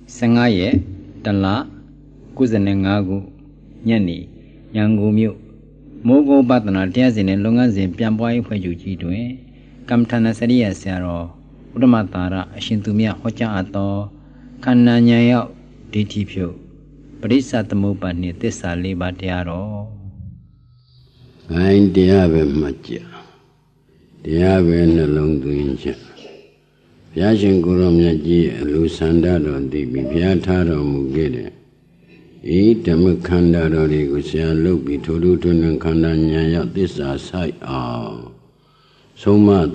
15 Tala Kusanengagu Nyani Yangu Mogo Batana Tiazin and Longazin Piamboy Pajuji doing Kamtana Saria Sero Udamatara Shintumia Hocha Ato Kananya DTPO Prisa Tamupani Tessali Batiaro I deave much. Deave and along to inch. Yashin Gurum Yaji, Lusanda on the Biataro Mugede. Eat a Mukanda Rigusia, look between and Kandanya, this are sight. Ah, so much,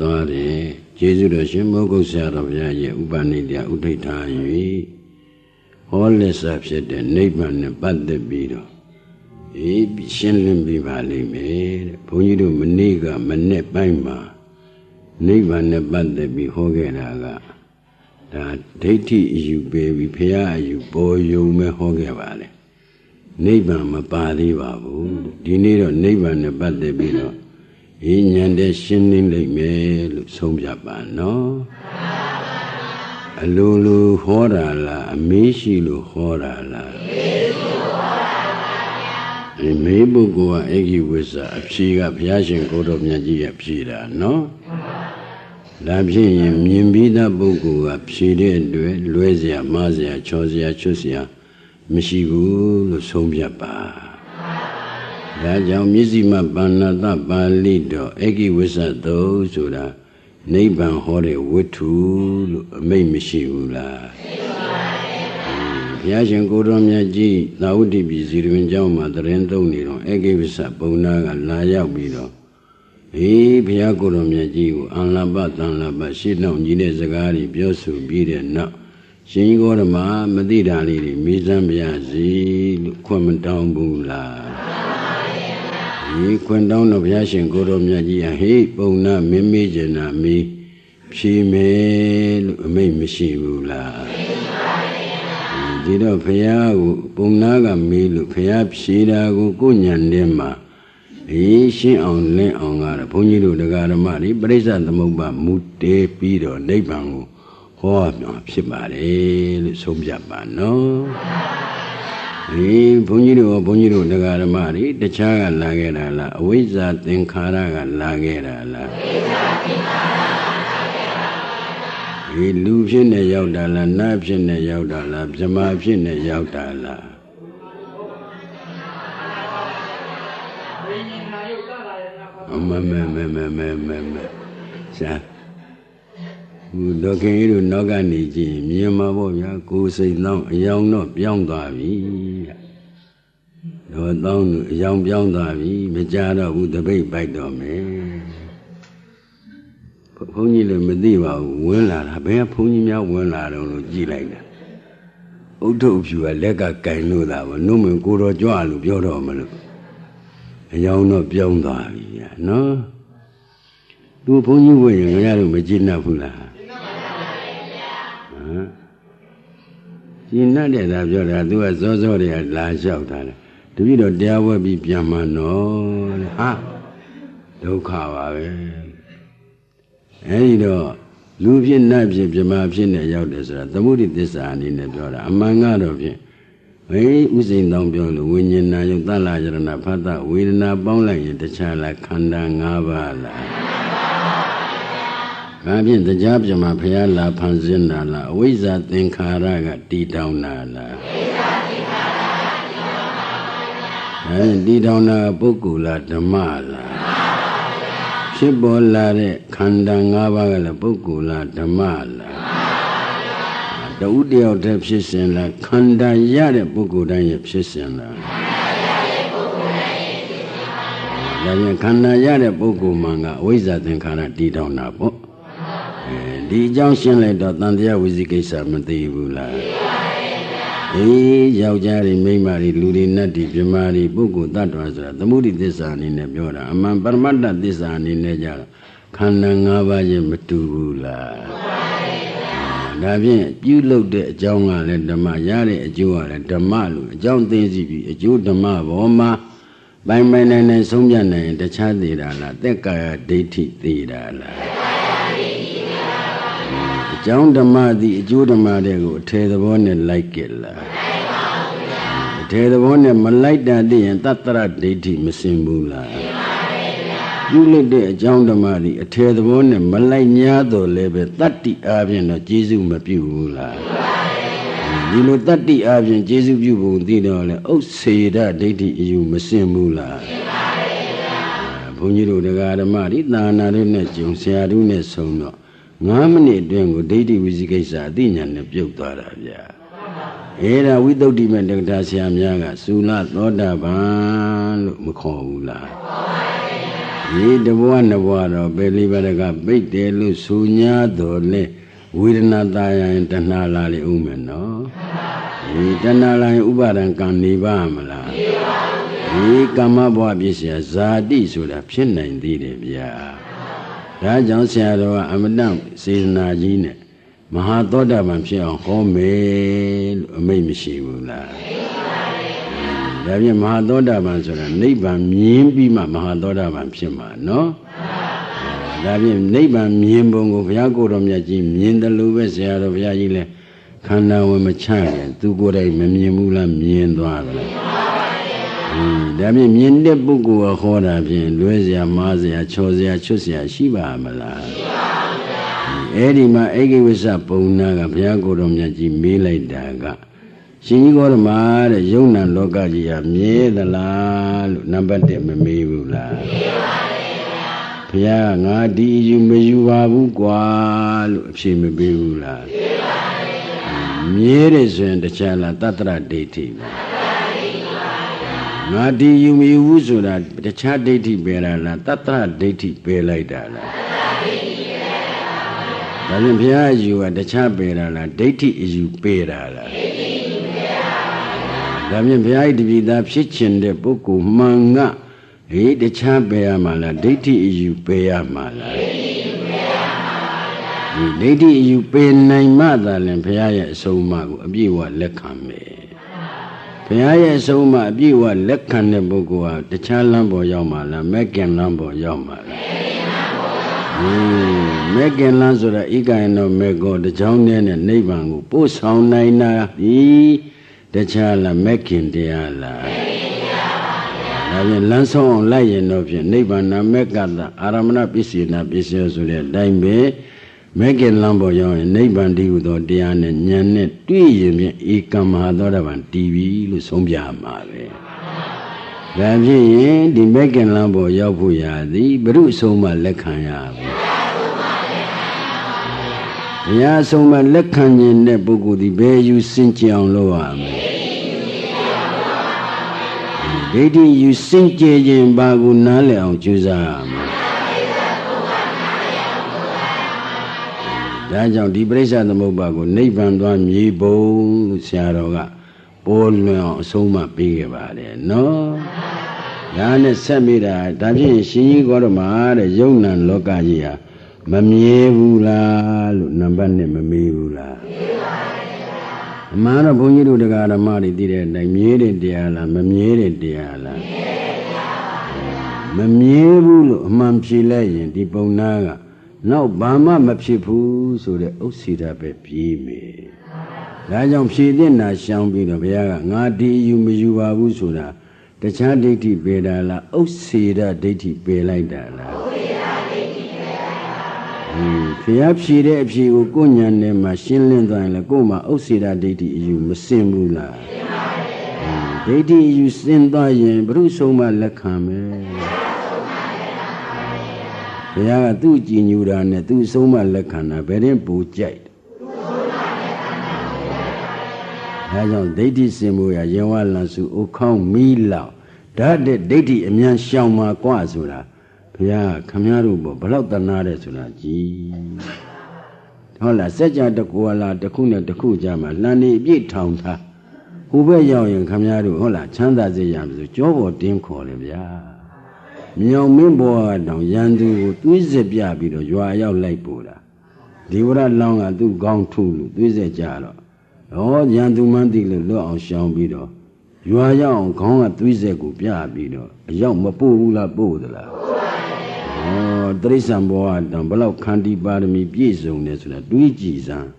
Jesu the Shimogo Sat of Yaya Ubanidia Utita. All this upset the neighbor and but the beetle. Be shelling be valley made, Ponido Maniga, Manet Baima. Neighbor and but the behogeraga. That deity you baby pair, you boy, you may hoge valley. Neighbor, my body babu, dinero neighbor and but the beetle. In yonder shelling like me, look so Japan, no? A lulu horala, a mishilu horala. A Mabugo eggy was a psiga piashin coat of Yaji psida, no? Labjin Mimbida Bugu, a pside, Luizia, Mazia, Chosia, Chosia, Mishigu, Somjapa. Raja Mizima Banada Balido, eggy was a those who are neighbor hore witu, may Mishigula. Yashin Gorom Yaji, Laudi Bizirin Jama, the Rento Nino, Egevisa, Bonaga, Laya Bido. E Piagorom Yaji, Anlabat, Anlaba, Shidno, Gine Zagari, Biosu, Bide, no. Shingorama, Madida Lili, Mizambiazi, Quamentown Bula. E Quendown of Yashin Gorom Yaji, a heap, Bona, Mimijana, me, she may Mishigula. Dida Paya, Punaga Milu, Paya Psida, Gunyan She only on our Punido the Garamari, Bresa the Moba, Mute, Pido, Nebangu, Hoa, Shibari, Sobjapan, no? Punido the Garamari, the Chaga Lagera, Wizard in Karaga Lagera. Illusion a yaudala, napshin a yaudala, zamapshin a yaudala. Sa Dokin Noganiji, Miyamaboya, Kusi, young not beyond Davi. No, young beyond Davi, Majada would the big bite of me. Pony the Mediva, well, I bear pony me out well, I don't know, G like that. Oh, told you a lega can know that one, no man go to Joal of your home. A young not beyond that, no? Do pony way, I don't imagine Nafula. You know that I've got to do a sorry at last out. Do you know there will be Piamano? Ha! Don't cover. Anyhow, Luvian knives of Jamapshin and Yaudesa, the woody design in the daughter, among other of you. We using down beyond the winning Nayutala and Apata, we did not bound like the child like Kanda Navala. Rabian the jobs of my Piala Panzina, wizard in Karaga, D down Nala. And D down Bukula, the Mala. Shibolare Kandangavagala Bukula Damala. The Udio Depsison la Kanda Yare Bukudan Psison. The Kanda Yare Buku Manga, Wizard and Kana Didon Nabo. The junction like that, Nandia Wizikisa Matibula. Eh, Yaujari, Maymari, Ludi, Nati, Jamari, Buku, that was the moody design in the Biola, among Parmanda design in the Jara, Kanangava Matula. Davin, you looked at Jonga and the Mayari, a Jewel and the Malu, John Daisy, a Jew the Mavoma, by my name and Somjana and the Chadira, Teka, Dati, Tira. John the Madi, Judah Madego, Tay the one like it. Tay the one Malaita day and Tatara deity Messimbula. You let there, John the Madi, a Tay the one and Malanyado lebe 30 Avian of Jesu Mapula. You know 30 Avian Jesu Bubu did all, oh, say that deity you Messimbula. Punjuru the Gadamadi, Nana Junesium, Seadune Sono. Namani doing deity Wizikasa, Dina and the Puktarabia. Era without demanding Dasiam Yaga, Sula, Nodaban, Mukula. Ye the one of water, Belivaraga, Big Delu, Sunya, Dole, Widnadaya and Tanalali Umen, no? Ye Tanala Ubaran Kanivamala. Ye Kamababisia, Zadi, should have seen indeed, yeah. Rajan Sado, Amadam, says Najine. Mahatoda Mamsha, homemade, Mamishibula. Davia Mahatoda Mansura, neighbor Mimbima Mahatoda Mamshima, no? Davia neighbor Mimbongo, Yagorom Yaji, Minda Lubes, of Yagile, Kana Wemachaya, Tugore, Mamimula, Miendwa. Dabi Miende Bugu, a Hora, Luizia, Mazia, Chosia, Chusia, Shiba, Mala. Edima, Egi was up, Punaga, Piagorom Yaji, Mila Daga. She got a mad, Yona Logagia, Mie, the la, number de Memula. Pia, Nadi, you may you have she may be Ula. Mie is in the Chala Tatra dating. Nadi you may use that the chat deity berala, Tatra deity belaida. Olympia you at the chat berala, deity is you berala. Olympia to be that kitchen the book of manga, he the chat beamala, deity is you beamala. Deity you pay nine mother, Olympia so mago, be what lekame. Paya Soma Biwa Lekan Bogua, the Chalambo Yamala, Megan Lambo Yamala. Megan Lanzora, Iga no Mego, the Jonian and Nebangu, Post Sound Naina, the Chala Mekin Diala. I mean, Lanson Lion of your neighbor, Megada, Aramana Pisina, Pisios, Dime. Megan Lambo yon neighbor di with Diane and Yanet, 2 years, he come Hadoravan TV, Lusombia Mare. Ravi, the Megan Lambo Yabuya, the Brusoma Lekanya. Yasoma Lekanyan Nebugu, the Bay you Sinti on Loa. Lady, you Sinti in Bagu Nale on Juzam. Rajan di Bresa the Mobago, Nevan Dwan Yibo, Siaroga, Paul Soma Big about it. No? Yana Samira, Davi, she got a mad, a young and Lokagia, Mamievula, Nambane Mamievula. Mara Bunyu the Garamari did it, like Miere Diala, Mamiere Diala. Mamievulu, Mamchi Legend, the Bonaga. Now, Bama Mapsipu, so the Osita Pepi. Rajam she did not sound be the Viaga, Nadi, you may you are Usuna, the child deity Bedala, Osita deity Belaidala. Fiap she did she will go and machine land and la Goma, Osita deity you Masimbula. Deity you send Diane, Brusoma Lacame. Yaga tu Jinuran, tu Soma Lacana, very Bujait. Rajan deity Simuya, Yawalansu, Okong Mila, that the deity Emian Shama Quazula, Pia, Kamarubo, Balota Naresula, G. Hola, Seja the Kuala, the Kuna, the Kujama, Lani, Big Town, who were young in Kamaru, Hola, Chanda Zayam, the Joe Dim Colivia. Meow Mimbo, down Yandu, Twizy Biabido, you are your late Buddha. They were long and do gone to Twizy Jaro. Oh, Yandu Mandil, low on Shambido. You are young, Kong at Twizy Biabido, a young Mapula Buddha. Oh, တရိစ္ဆာန်ဘောတောင်ဘလောက်ခန္တီပါရမီပြည့်စုံတယ်ဆိုတာတွေးကြည့်စမ်း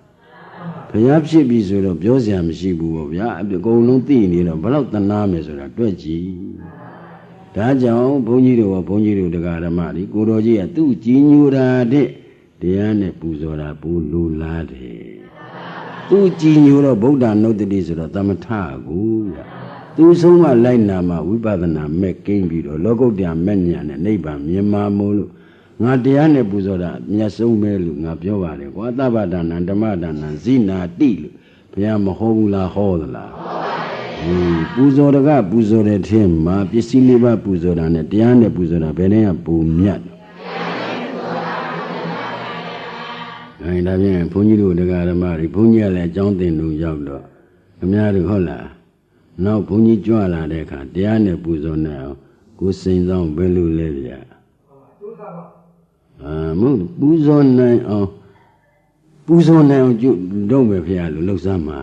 ဘုရားဖြစ်ပြီဆိုတော့ပြောစရာမရှိဘူးပေါ့ဗျာအကုန်လုံးသိနေတော့ဘလောက်တနာမယ်ဆိုတာတွက်ကြည့်ဒါကြောင့်ဘုန်းကြီးတို့တရားဓမ္မတွေကိုတော်ကြီးကသူ့ကြီးညိုတာတဲ့တရားနဲ့ပူဇော်တာပူလူလားတယ်သူ့ကြီးညိုတော့ဗုဒ္ဓနုတ္တိဆိုတော့သမထကိုဗျာသူဆုံးမလိုက်နာမှာဝိပဿနာမဲ့ကိန်းပြီးတော့လောကုတ္တရာမဲ့ညာနဲ့နိဗ္ဗာန်မြင်မှာမို့လို့ငါတရားနဲ့ပူဇော်တာအမျက်ဆုံးပဲလို့ငါပြောပါတယ်ကွာသဗ္ဗဒါနံဓမ္မဒါနံဇိနာတိလို့ဘုရားမဟောဘူးလားဟောသလားပူဇော်တကပူဇော်တဲ့ထင်းမှာပစ္စည်းလေးပါပူဇော်တာနဲ့တရားနဲ့ပူဇော်တာဘယ်နဲ့ကပူမြတ်အဲဒါဖြင့်ဘုန်းကြီးတို့တရားဓမ္မတွေဘုန်းကြီးကလည်းအကြောင်းသင်လို့ရောက်တော့အများတို့ဟုတ်လားနောက်ဘုန်းကြီးကြွလာတဲ့အခါတရားနဲ့ပူဇော်နေအောင်ကိုယ်စိန်ဆောင်ဘယ်လိုလဲဗျာမဟုတ်ပူဇော်နိုင်အောင်ကျုပ်တော့မယ်ဖေရလို့လှုပ်ရှားမှာ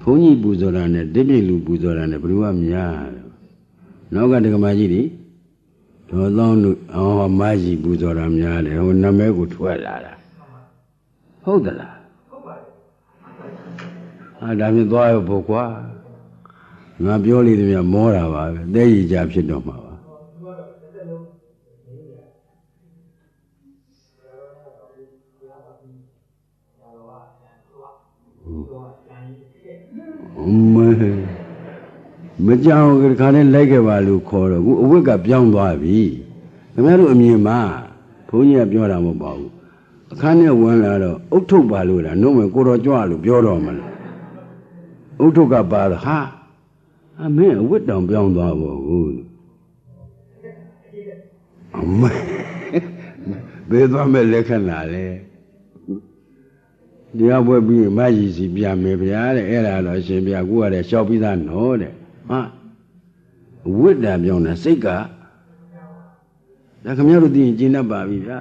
ဘုန်းကြီးပူဇော်တာနဲ့တပြည့်လူပူဇော်တာနဲ့ဘယ်လိုမှများနောက်ကဒကမာကြီးတွေတော်သောလို့မကြီးပူဇော်တာများတယ်ဟိုနာမည်ကိုထွက်လာတာဟုတ်သလားဟုတ်ပါတယ်ဒါဖြင့်သွားရဖို့ကွာငါပြောလိမ့်တယ်မောတာပါပဲတဲရည်ကြဖြစ်တော့မှာပါမကြောက်ခါနဲ့လိုက်ခဲ့ပါလို့ခေါ်တော့ခုအဝတ်ကပြောင်းသွားပြီခင်ဗျားတို့အမြင်မှာဘုန်းကြီးကပြောတာမဟုတ်ပါဘူးအခါနဲ့ဝင်လာတော့အုတ်ထုတ်ပါလို့လားနှုတ်မယ်ကိုတော်ကြွလို့ပြောတော့မလားအုတ်ထုတ်ကပါတော့ဟာအမင်းအဝတ်တောင်ပြောင်းသွားပါဘူးအမေဘယ်သွားမဲ့လက်ခဏလဲတရားပွဲပြီးမကြီးစီပြန်မယ်ဗျာတဲ့အဲ့ဒါတော့ရှင်ဗျာကိုကလည်းရှောက်ပြီးသားနော်တဲ့ဟာဝိတ္တပြောင်းတာစိတ်ကဒါခမရတို့သိရင်ကျင့်တတ်ပါပြီဗျာ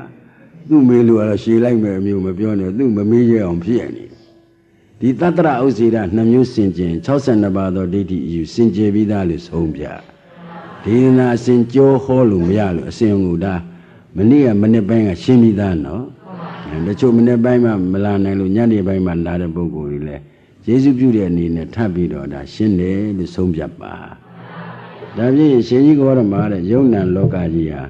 သူ့မေးလို့ကတော့ရှည်လိုက်မယ်အမျိုးမပြောနဲ့သူ့မမေးရအောင်ဖြစ်နေဒီတတ္တရဥစ္စေရ2မျိုးစင်ကျင်62ပါးသောဒိဋ္ဌိအယူစင်ကြယ်ပြီးသားလို့ဆုံးပြဒေသနာအစဉ်ကြောဟောလို့မရလို့အစဉ်ကိုဒါမနေ့ကမနေ့ပိုင်းကရှင်းပြီးသားနော်တချို့မနေ့ပိုင်းမှမလာနိုင်လို့ညနေပိုင်းမှလာတဲ့ပုဂ္ဂိုလ်တွေလည်းယေရှုပြုတဲ့အနေနဲ့ထပ်ပြီးတော့ဒါရှင်းတယ်လို့ဆုံးဖြတ်ပါဒါဖြင့်ရှင်ကြီးကောရမတဲ့ယုံနာလောကကြီးဟာ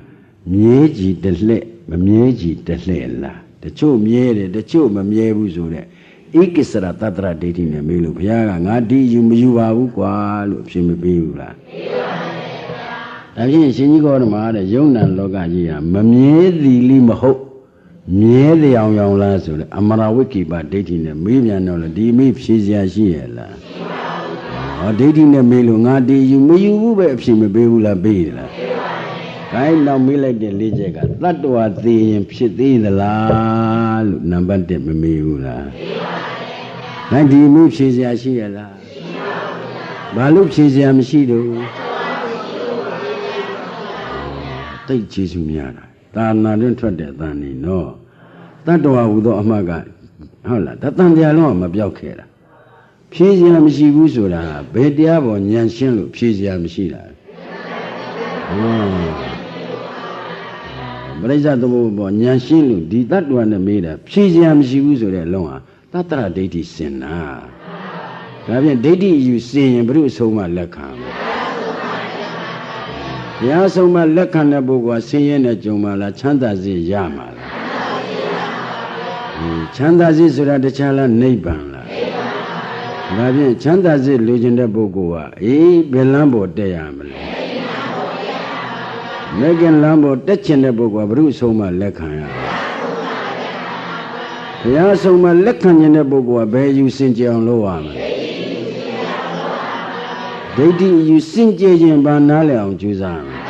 မြဲကြည်တလှဲ့မမြဲကြည်တလှဲ့လားတချို့မြဲတယ်တချို့မမြဲဘူးဆိုတဲ့ဧကိစ္စရတတ္တရဒိဋ္ဌိနဲ့မေးလို့ဘုရားကငါဒီယူမယူပါဘူးကွာလို့အဖြစ်မပေးဘူးလားဒါဖြင့်ရှင်ကြီးကောရမတဲ့ယုံနာလောကကြီးဟာမမြဲသည်လိမဟုတ်မြဲလျောင်ရောင်လားဆိုလေအမရဝိကိပဒိဋ္ဌိနဲ့မေးပြန်တော့လေဒီမေးဖြေစရာရှိရဲ့လားဟောဒိဋ္ဌိနဲ့မေးလို့ငါဒီယူမယူဘူးပဲအဖြစ်မပေးဘူးလားပေးတယ်လားခိုင်းတော့မေးလိုက်တဲ့လေးချက်ကတတ္တဝါသိရင်ဖြစ်သေးသလားလို့နံပါတ်1မမေးဘူးလားခိုင်းဒီမေးဖြေစရာရှိရဲ့လားဘာလို့ဖြေစရာမရှိတော့တိတ်ကျေးဇူးများတာသာနာတွင်ထွက်တဲ့တန်နေနော်တတ္တဝါဟူသောအမှတ်ကဟုတ်လားတန်တရားလုံးကမပြောက်ခဲ့တာဖြေစရာမရှိဘူးဆိုတာဘယ်တရားပေါ်ဉာဏ်ရှင်းလို့ဖြေစရာမရှိတာပရိစ္ဆသမုပ္ပါဉာဏ်ရှင်းလို့ဒီတတ္တဝါနဲ့မေးတာဖြေစရာမရှိဘူးဆိုတဲ့လုံးဟာတတ္တရဒိဋ္ဌိစင်တာဒါဖြင့်ဒိဋ္ဌိယူစင်ရင်ဘုရုဆုံးမလက်ခံဘုရားဆုံးမလက်ခံတဲ့ပုဂ္ဂိုလ်ဆင်းရဲနဲ့ကြုံမှလားချမ်းသာစေရမှာလားချမ်းသာစေဆိုတာတခြားလားနိဗ္ဗာန်လားဒါဖြင့်ချမ်းသာစေလိုချင်တဲ့ပုဂ္ဂိုလ်ကဘယ်လမ်းပေါ်တက်ရမလဲမေခင်လမ်းပေါ်တက်ချင်တဲ့ပုဂ္ဂိုလ်ကဘုရုဆုံးမလက်ခံရဘုရားဆုံးမလက်ခံတဲ့ပုဂ္ဂိုလ်ကဘယ်ယူစင်ကြအောင်လုပ်ရမလဲဒိဋ္ဌိယူစင်ကြခြင်းဘာနားလည်အောင်ကြိုးစားရမယ်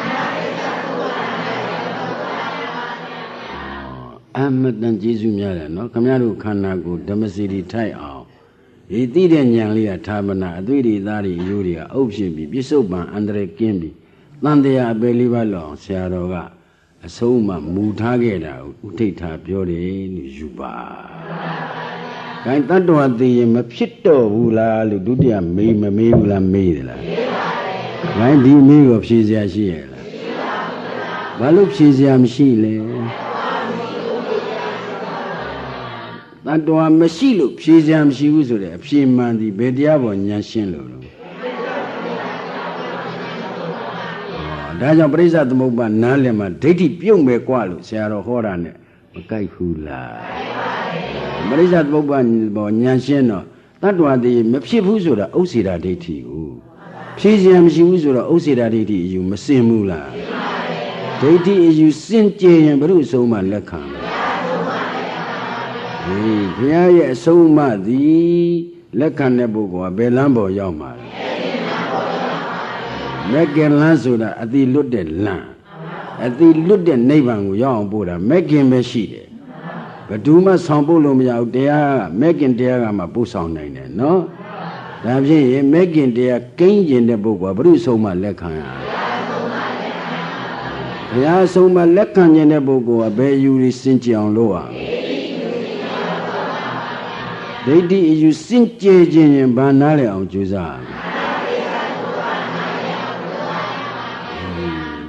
အမတန်ကျေးဇူးများတယ်နော်ခမရတို့ခန္ဓာကိုယ်ဓမ္မစီရီထိုက်အောင်ဒီသိတဲ့ဉာဏ်လေးကဌာပနာအသွေးတွေသားတွေရိုးတွေကအုပ်ဖြစ်ပြီးပြစ္ဆုတ်ပံအန္တရာယ်ကင်းပြီးတန်တရားအပေလေးပါလောက်ဆရာတော်ကအဆုံးမမူထားခဲ့တာကိုဥထိတ်ထားပြောတယ်လို့ယူပါ။ဒါတတ္တဝါသိရင်မဖြစ်တော့ဘူးလားလို့ဒုတိယမေးမမေးဘူးလားမေးတယ်လား။မေးပါဘူး။ဒါဒီမေးကိုဖြေစရာရှိရဲ့လား။ ဘာလို့ဖြေစရာမရှိလဲတတ္တဝါမရှိလို့ဖြေစရာမရှိဘူးဆိုတဲ့အဖြေမှန်သည်ဘယ်တရားပေါ်ဉာဏ်ရှင်းလို့လဲဒါကြောင့်ပရိစ္ဆသမုပ္ပါနားလည်မှာဒိဋ္ဌိပြုတ်မယ်กว่าလို့ဆရာတော်ဟောတာနဲ့မကိုက်ဘူးလားပရိစ္ဆသမုပ္ပါပေါ်ဉာဏ်ရှင်းတော့တတ္တဝါတည်းမဖြစ်ဘူးဆိုတာဥစ္စေတာဒိဋ္ဌိကိုဖြေစရာမရှိဘူးဆိုတော့ဥစ္စေတာဒိဋ္ဌိအယူမစင်ဘူးလားဒိဋ္ဌိအယူစင်ကြယ်ရင်ဘုရုအဆုံးမှလက်ခံတယ်ဘုရားရဲ့အဆုံးအမသည်လက်ခံတဲ့ပုဂ္ဂိုလ်ကဘယ်လမ်းပေါ်ရောက်မှာလဲမက်ကင်လမ်းဆိုတာအတိလွတ်တဲ့လမ်းအတိလွတ်တဲ့နိဗ္ဗာန်ကိုရောက်အောင်ပို့တာမက်ကင်ပဲရှိတယ်ဘယ်သူမှဆောင်ပို့လို့မရဘူးတရားကမက်ကင်တရားကမှပို့ဆောင်နိုင်တယ်နော်ဒါဖြင့်မက်ကင်တရားကိန်းကျင်တဲ့ပုဂ္ဂိုလ်ကဘုရုဆုံးမှလက်ခံရဘုရားဆုံးမှလက်ခံခြင်းတဲ့ပုဂ္ဂိုလ်ကဘယ်ယူရစင်ကြအောင်လုပ်ရဒိဋ္ဌိအယူစင်ကြယ်ခြင်းရင်ဘာနားလဲအောင်ကြိုးစား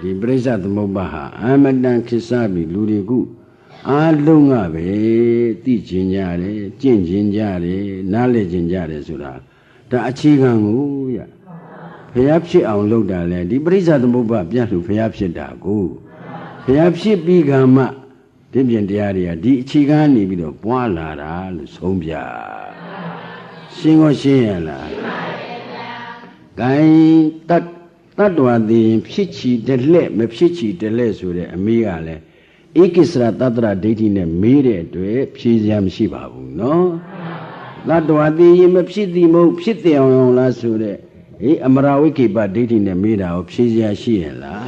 ဒီပရိစ္ဆသမုပ္ပါဟာအမတန်ခေစားပြီလူတွေခုအားလုံးကပဲသိကျင်ကြတယ်ကျင့်ကျင်ကြတယ်နားလည်ကျင်ကြတယ်ဆိုတာဒါအခြေခံကိုရဘုရားဖြစ်အောင်လုပ်တာလေဒီပရိစ္ဆသမုပ္ပါပြတ်လို့ဘုရားဖြစ်တာကိုဘုရားဖြစ်ပြီးကမှဒီပြင်တရားတွေကဒီအခြေခံနေပြီးတော့ပွားလာတာလို့ဆုံးဖြတ်ရှင်းကိုရှင်းရလားဂိုင်းတတ္တဝါသည်ဖြစ်ချီတလက်မဖြစ်ချီတလက်ဆိုတဲ့အမေးကလည်းဧကိစ္စရတတ္တရဒိဋ္ဌိနဲ့မေးတဲ့အတွက်ဖြေစရာမရှိပါဘူးနော်တတ္တဝါသည်မဖြစ်သည်မဟုတ်ဖြစ်တယ်အောင်လားဆိုတဲ့အမရာဝိကိပဒိဋ္ဌိနဲ့မေးတာကိုဖြေစရာရှိရဲ့လား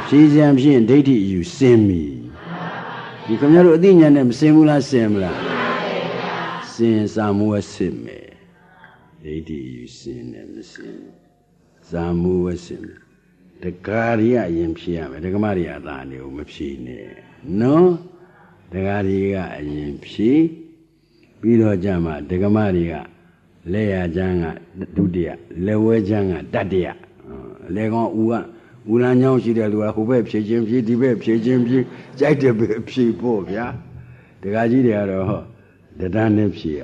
ဖြေစရာဖြင့်ဒိဋ္ဌိအယူစင်ပြီဒီခင်ဗျားတို့အသိဉာဏ်နဲ့မစင်ဘူးလားစင်မလားစင်စာမိုးဝစစ်မယ်ဒိဋ္ဌိအယူစင်တယ်မစင်စာမိုးဝစစ်မယ်တက္ကာရိယအရင်ဖြေရမယ်ဒကမရိယအသာနေကိုမဖြေနဲ့နော်တက္ကာရိယကအရင်ဖြေပြီးတော့ကြမှာဒကမရိယလက်ရချမ်းကဒုတိယလက်ဝဲချမ်းကတတိယလက်ကောင်ဦးလန်းချောင်းရှိတဲ့လူကဟိုဘက်ဖြေခြင်းဖြေဒီဘက်ဖြေခြင်းဖြေကြိုက်တဲ့ဘက်ဖြေဖို့ဗျာတက္ကာကြီးတွေကတော့ဟောတဏ္ဍာနဲ့ဖြေရ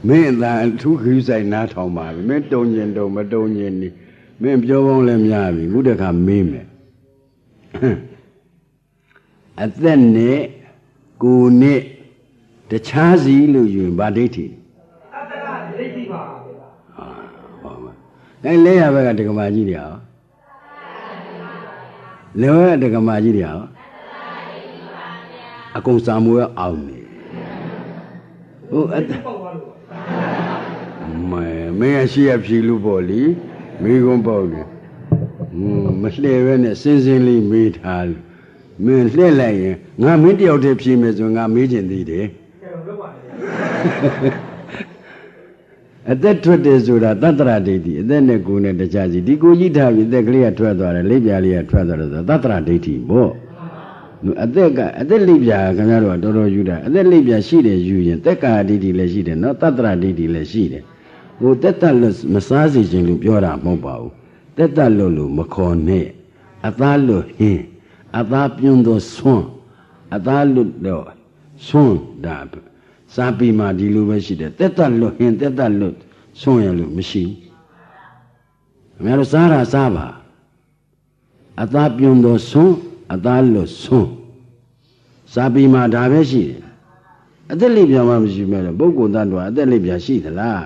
မင်းသာသူခူးဆိုင်နားထောင်ပါပဲမင်းတုံကျင်တုံမတုံကျင်နေမင်းပြောပေါင်းလည်းများပြီခုတခါမေးမယ်အသက်နဲ့ကိုယ်နဲ့တခြားစီလို့ယူရင်ဗာဒိဋ္ဌိအတ္တကဒိဋ္ဌိပါဗျာဟောပါအဲလဲရဘက်ကဒကမာကြီးတွေဟောလဲရဒကမာကြီးတွေဟောအကုန်စာမိုးရအောင်နေဟုတ်အတ္တမင်းရှိရဖြီလူပေါ့လीမိကုန်းပေါ့လေမလှဲ့ပဲနဲ့စင်းစင်းလေးမေးထားလို့မင်းလှည့်လိုက်ရင်ငါမင်းတယောက်တည်းဖြေမယ်ဆိုငါမေးချင်သေးတယ်အသက်ထွက်တယ်ဆိုတာတတ္တရဒိဋ္ဌိအသက်နဲ့ကိုယ်နဲ့တခြားစီဒီကိုကြီးထားပြီးအသက်ကလေးကထွက်သွားတယ်လက်ပြလေးကထွက်သွားတယ်ဆိုတတ္တရဒိဋ္ဌိပေါ့အသက်လိပ်ပြခင်ဗျားတို့ကတော်တော်ယူတာအသက်လိပ်ပြရှိတယ်ယူရင်သက်ကာဒိဋ္ဌိလည်းရှိတယ်နော်တတ္တရဒိဋ္ဌိလည်းရှိတယ်ဟိုတက်တက်လို့မစားစေခြင်းလို့ပြောတာမဟုတ်ပါဘူးတက်တက်လို့မခေါ်နဲ့အသားလို့ဟင်းအသားပြုံးသောဆွန်းအသားလွတ်တော့ဆွန်းဒါစာပေမှာဒီလိုပဲရှိတယ်တက်တက်လွတ်ဟင်းတက်တက်လွတ်ဆွန်းရလို့မရှိဘူးခင်ဗျားတို့စားတာစားပါအသားပြုံးသောဆွန်းအသားလွတ်ဆွန်းစာပေမှာဒါပဲရှိတယ်အသက်လိပ်ပြမှမရှိမဲ့တော့ပုဂ္ဂိုလ်တ attva အသက်လိပ်ပြရှိသလား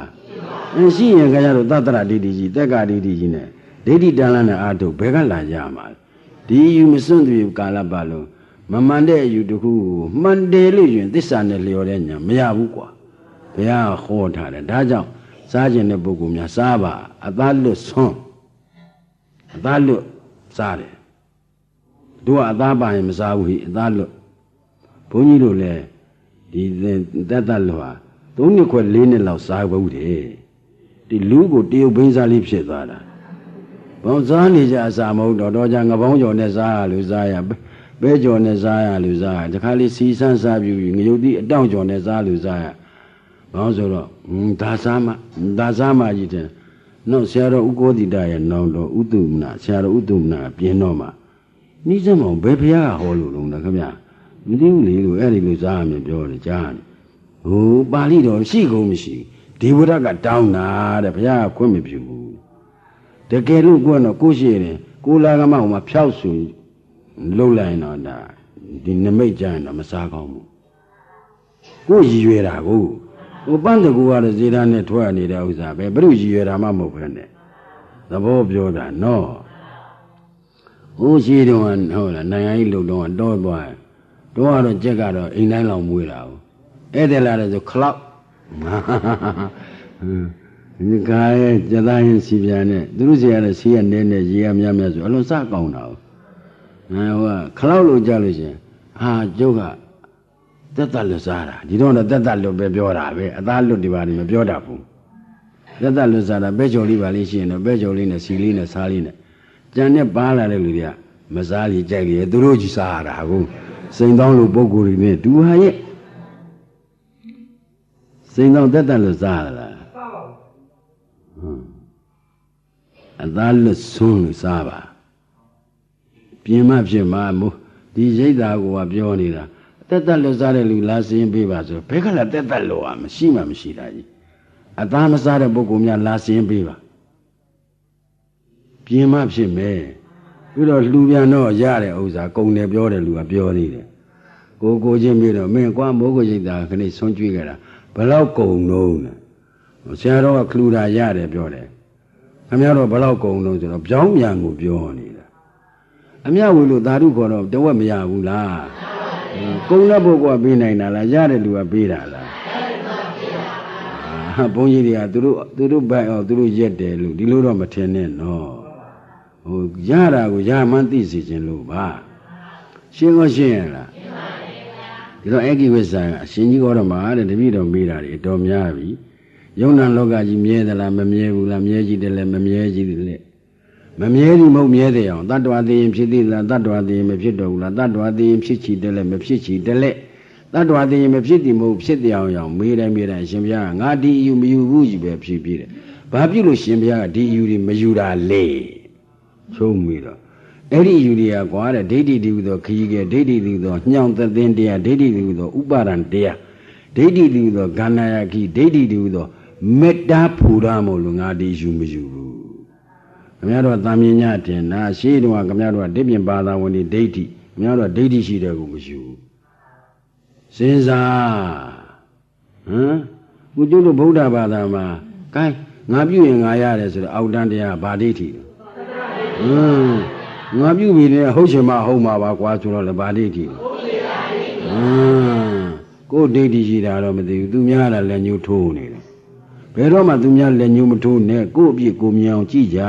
ရှိရင်ခင်ဗျားတို့တတ္တရဒိဋ္ဌိကြီးတက္ကဒိဋ္ဌိကြီးနဲ့ဒိဋ္ဌိတန်လန်းနဲ့အာထုဘယ်ကလာကြမှာဒီယူမစွန့်သူကာလပတ်လုံးမမှန်တဲ့အယူတစ်ခုကိုမှန်တယ်လို့ရင်သစ္စာနဲ့လျော်တဲ့ညာမရဘူးကွာဘုရားဟောထားတယ်ဒါကြောင့်စားခြင်းတဲ့ပုဂ္ဂိုလ်များစားပါအသားလွတ်ဆွန်းအသားလွတ်စားတယ်တို့ကအသားပါရင်မစားဘူးဟိအသားလွတ်ဘုန်းကြီးတို့လည်းဒီသက်သက်လွတ်ဟာ3နှစ်ခွဲ4နှစ်လောက်စားဘူးတယ်ဒီလူကိုတရုတ်ဘင်းစားလေးဖြစ်သွားတာဘောင်းစားနေကြအစာမဟုတ်တော့ကြငပေါင်းကျော်နဲ့စားရလို့စားရ bé giò ne giá lu giá the khali si san sa piu ngayuti atong giò ne giá lu giá bao so ro da sa ma ji de no sia ro Ukodita ye nong do Utumna sia ro Utumna pyin do ma ni sam mong bé phaya ho lu long da kha mya mì ti bu le lo ai lo giá me pyo de ja ni ho Pali do shi ko ma shi Devata ka taung na de phaya khwet ma pyu bu de ke lu ko no ko shi de ko la ka ma ho ma phyaw su lâu lại nó đã đi nằm mấy trái nó mà sao không cô gì vậy à cô ban đầu cô vào gì đó này thôi này đâu sao vậy bây giờ gì vậy mà một phần này đó bao nhiêu đó nó cô gì đó anh thôi là này ai lúc đó anh đôi boy đó là chắc là đó anh này lòng mùi đâu ấy đây là cái club những cái gia đình xí bia này đối với là xí anh này gì em rồi anh sao không nào khâu lo cha lo shin cuk ka tat lo sa da di don da tat lo be pyo da be a tha lo di ba ni ma pyo da pu tat lo sa da be chou li ba li shin no be chou li ne si li ne sa li ne jan ne ba la le lu de ma sa li jai li tu lo ji sa da ko sein tong lo pokko ri ne du ha ye sein tong tat lo sa la a tha lo sun lo sa baပြင်မဖြစ်မှာမို့ဒီရိတ်သားကိုကပြောနေတာတက်တက်လွတ်စားတဲ့လူလာစင်းပေးပါဆိုဘယ်ကလာတက်တက်လို့อ่ะမရှိမှမရှိတာကြီးအသားမစားတဲ့ပုဂ္ဂိုလ်များလာစင်းပေးပါပြင်မဖြစ်မယ်ပြီးတော့လှူပြန်တော့ရတဲ့ဥစ္စာကုံတယ်ပြောတဲ့လူကပြောနေတယ်ကိုချင်းပြီးတော့မင်းကွာမိုးကိုရိတ်သားခဏဆွန့်ကြွေးကြတာဘယ်တော့ကုံလုံးလဲဆရာတော်ကခလူတာရတယ်ပြောတယ်ခင်ဗျားတော့ဘယ်တော့ကုံလုံးဆိုတော့ပြောင်းပြန်ကိုပြောနေအမြဝေလို့သာဓုခေါ်တော့တဝက်မရဘူးလားကုံတဲ့ပုဂ္ဂိုလ်ကပေးနိုင်တာလားရတဲ့လူကပေးတာလားဟာဘုန်းကြီးတွေကသူတို့ဘိုက်အောင်သူတို့ရက်တယ်လို့ဒီလိုတော့မထင်နဲ့နော်ဟိုရတာကိုရမှန်းသိစေခြင်းလို့ပါရှင်းရောရှင်းရလားဒီတော့အေကိဝိဇ္ဇာအရှင်ကြီးတော်မှာတဲ့တပည့်တော်မေးတာတွေတော်များပြီယုံနာလောကကြီးမြဲသလားမမြဲဘူးလားမြဲကြည့်တယ်လဲမမြဲကြည့်တယ်လဲမမြဲဘူးမဟုတ်မြဲတယ်အောင်တတ္တဝါသိရင်ဖြစ်သေးလားတတ္တဝါသိရင်မဖြစ်တော့ဘူးလားတတ္တဝါသိရင်ဖြစ်ချီတယ်လဲမဖြစ်ချီတယ်လဲတတ္တဝါသိရင်မဖြစ်တည်မဟုတ်ဖြစ်တယ်အောင်မေးတိုင်းရှင်ဘုရားငါဒီအယူမယူဘူးကြီးပဲဖြစ်ပြီးတယ်ဘာဖြစ်လို့ရှင်ဘုရားကဒီအယူတွေမယူတာလဲချုံးမိတော့အဲ့ဒီအယူတွေကကွာတဲ့ဒိဋ္ဌိတိဟူသောခရီးကဲဒိဋ္ဌိတိဟူသောညှောင်သက်သင်းတရားဒိဋ္ဌိတိဟူသောဥပါဒံတရားဒိဋ္ဌိတိဟူသောဂန္ဓာယခိဒိဋ္ဌိတိဟူသောမေတ္တာဖူရမို့လို့ငါဒီအယူမယူဘူးခင်ဗျားတို့သာမင်ညတင်နာရှေးတုန်းကခင်ဗျားတို့ကဒိဋ္ဌိဘာသာဝင်ဒီဒိဋ္ဌိခင်ဗျားတို့ကဒိဋ္ဌိရှိတဲ့ကိုမယူစဉ်းစားဟမ်ဘုကျုပ်တို့ဗုဒ္ဓဘာသာမှာဂိုင်းငါပြုရင်ငါရတယ်ဆိုတော့အောက်တန်းတရားဗာဒိဋ္ဌိငါပြုပြီလေဟုတ်ချင်မှဟုတ်မှာပါကွာဆိုတော့လေဗာဒိဋ္ဌိကိုယ်ဒိဋ္ဌိရှိတာတော့မသိဘူးသူများကလည်းညှို့ထိုးနေတယ်ဘယ်တော့မှသူများလည်းညှို့မထိုးနဲ့ကိုယ့်အပြစ်ကိုမြင်အောင်ကြည့်ကြ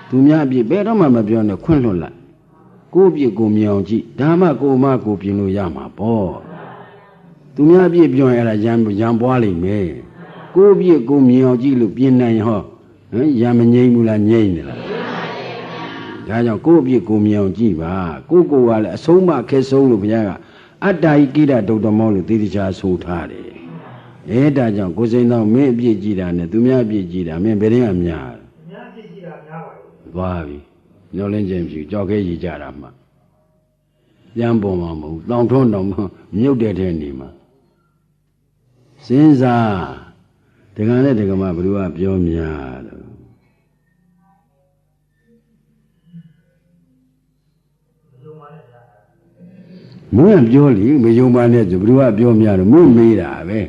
သူများအပြစ်ဘယ်တော့မှမပြောနဲ့ခွင့်လွှတ်လိုက်ကိုယ့်အပြစ်ကိုမြင်အောင်ကြည့်ဒါမှကိုယ်မကိုပြင်လို့ရမှာပေါ့သူများအပြစ်ပြောရင်အဲ့ဒါရံပွားလိမ့်မယ်ကိုယ့်အပြစ်ကိုမြင်အောင်ကြည့်လို့ပြင်နိုင်ဟောရံမငြိမ့်ဘူးလားငြိမ့်တယ်လားဒါကြောင့်ကိုယ့်အပြစ်ကိုမြင်အောင်ကြည့်ပါကိုကလည်းအဆုံးမခဲဆုံးလို့ဘုရားကအတ္တဟိကိရဒုတ္တမောလို့သေချာဆိုထားတယ်အဲဒါကြောင့်ကိုစိန်တော်မင်းအပြစ်ကြည့်တာနဲ့သူများအပြစ်ကြည့်တာမင်းဘယ်ရင်အများအများအပြစ်ကြည့်တာများပါဘူးသွားပြီညှော်လင်းခြင်းဖြူကြောက်ခဲရည်ကြတာမှပြန်ပေါ်မှာမဟုတ်တောင်ထွန်းတော်မြုပ်တဲ့ထဲနေမှာစဉ်းစားဒကံနဲ့ဒကမဘ누구ကပြောများတော့မင်းကပြောလိမယုံပါနဲ့ဆိုဘ누구ကပြောများတော့မင်းမေးတာပဲ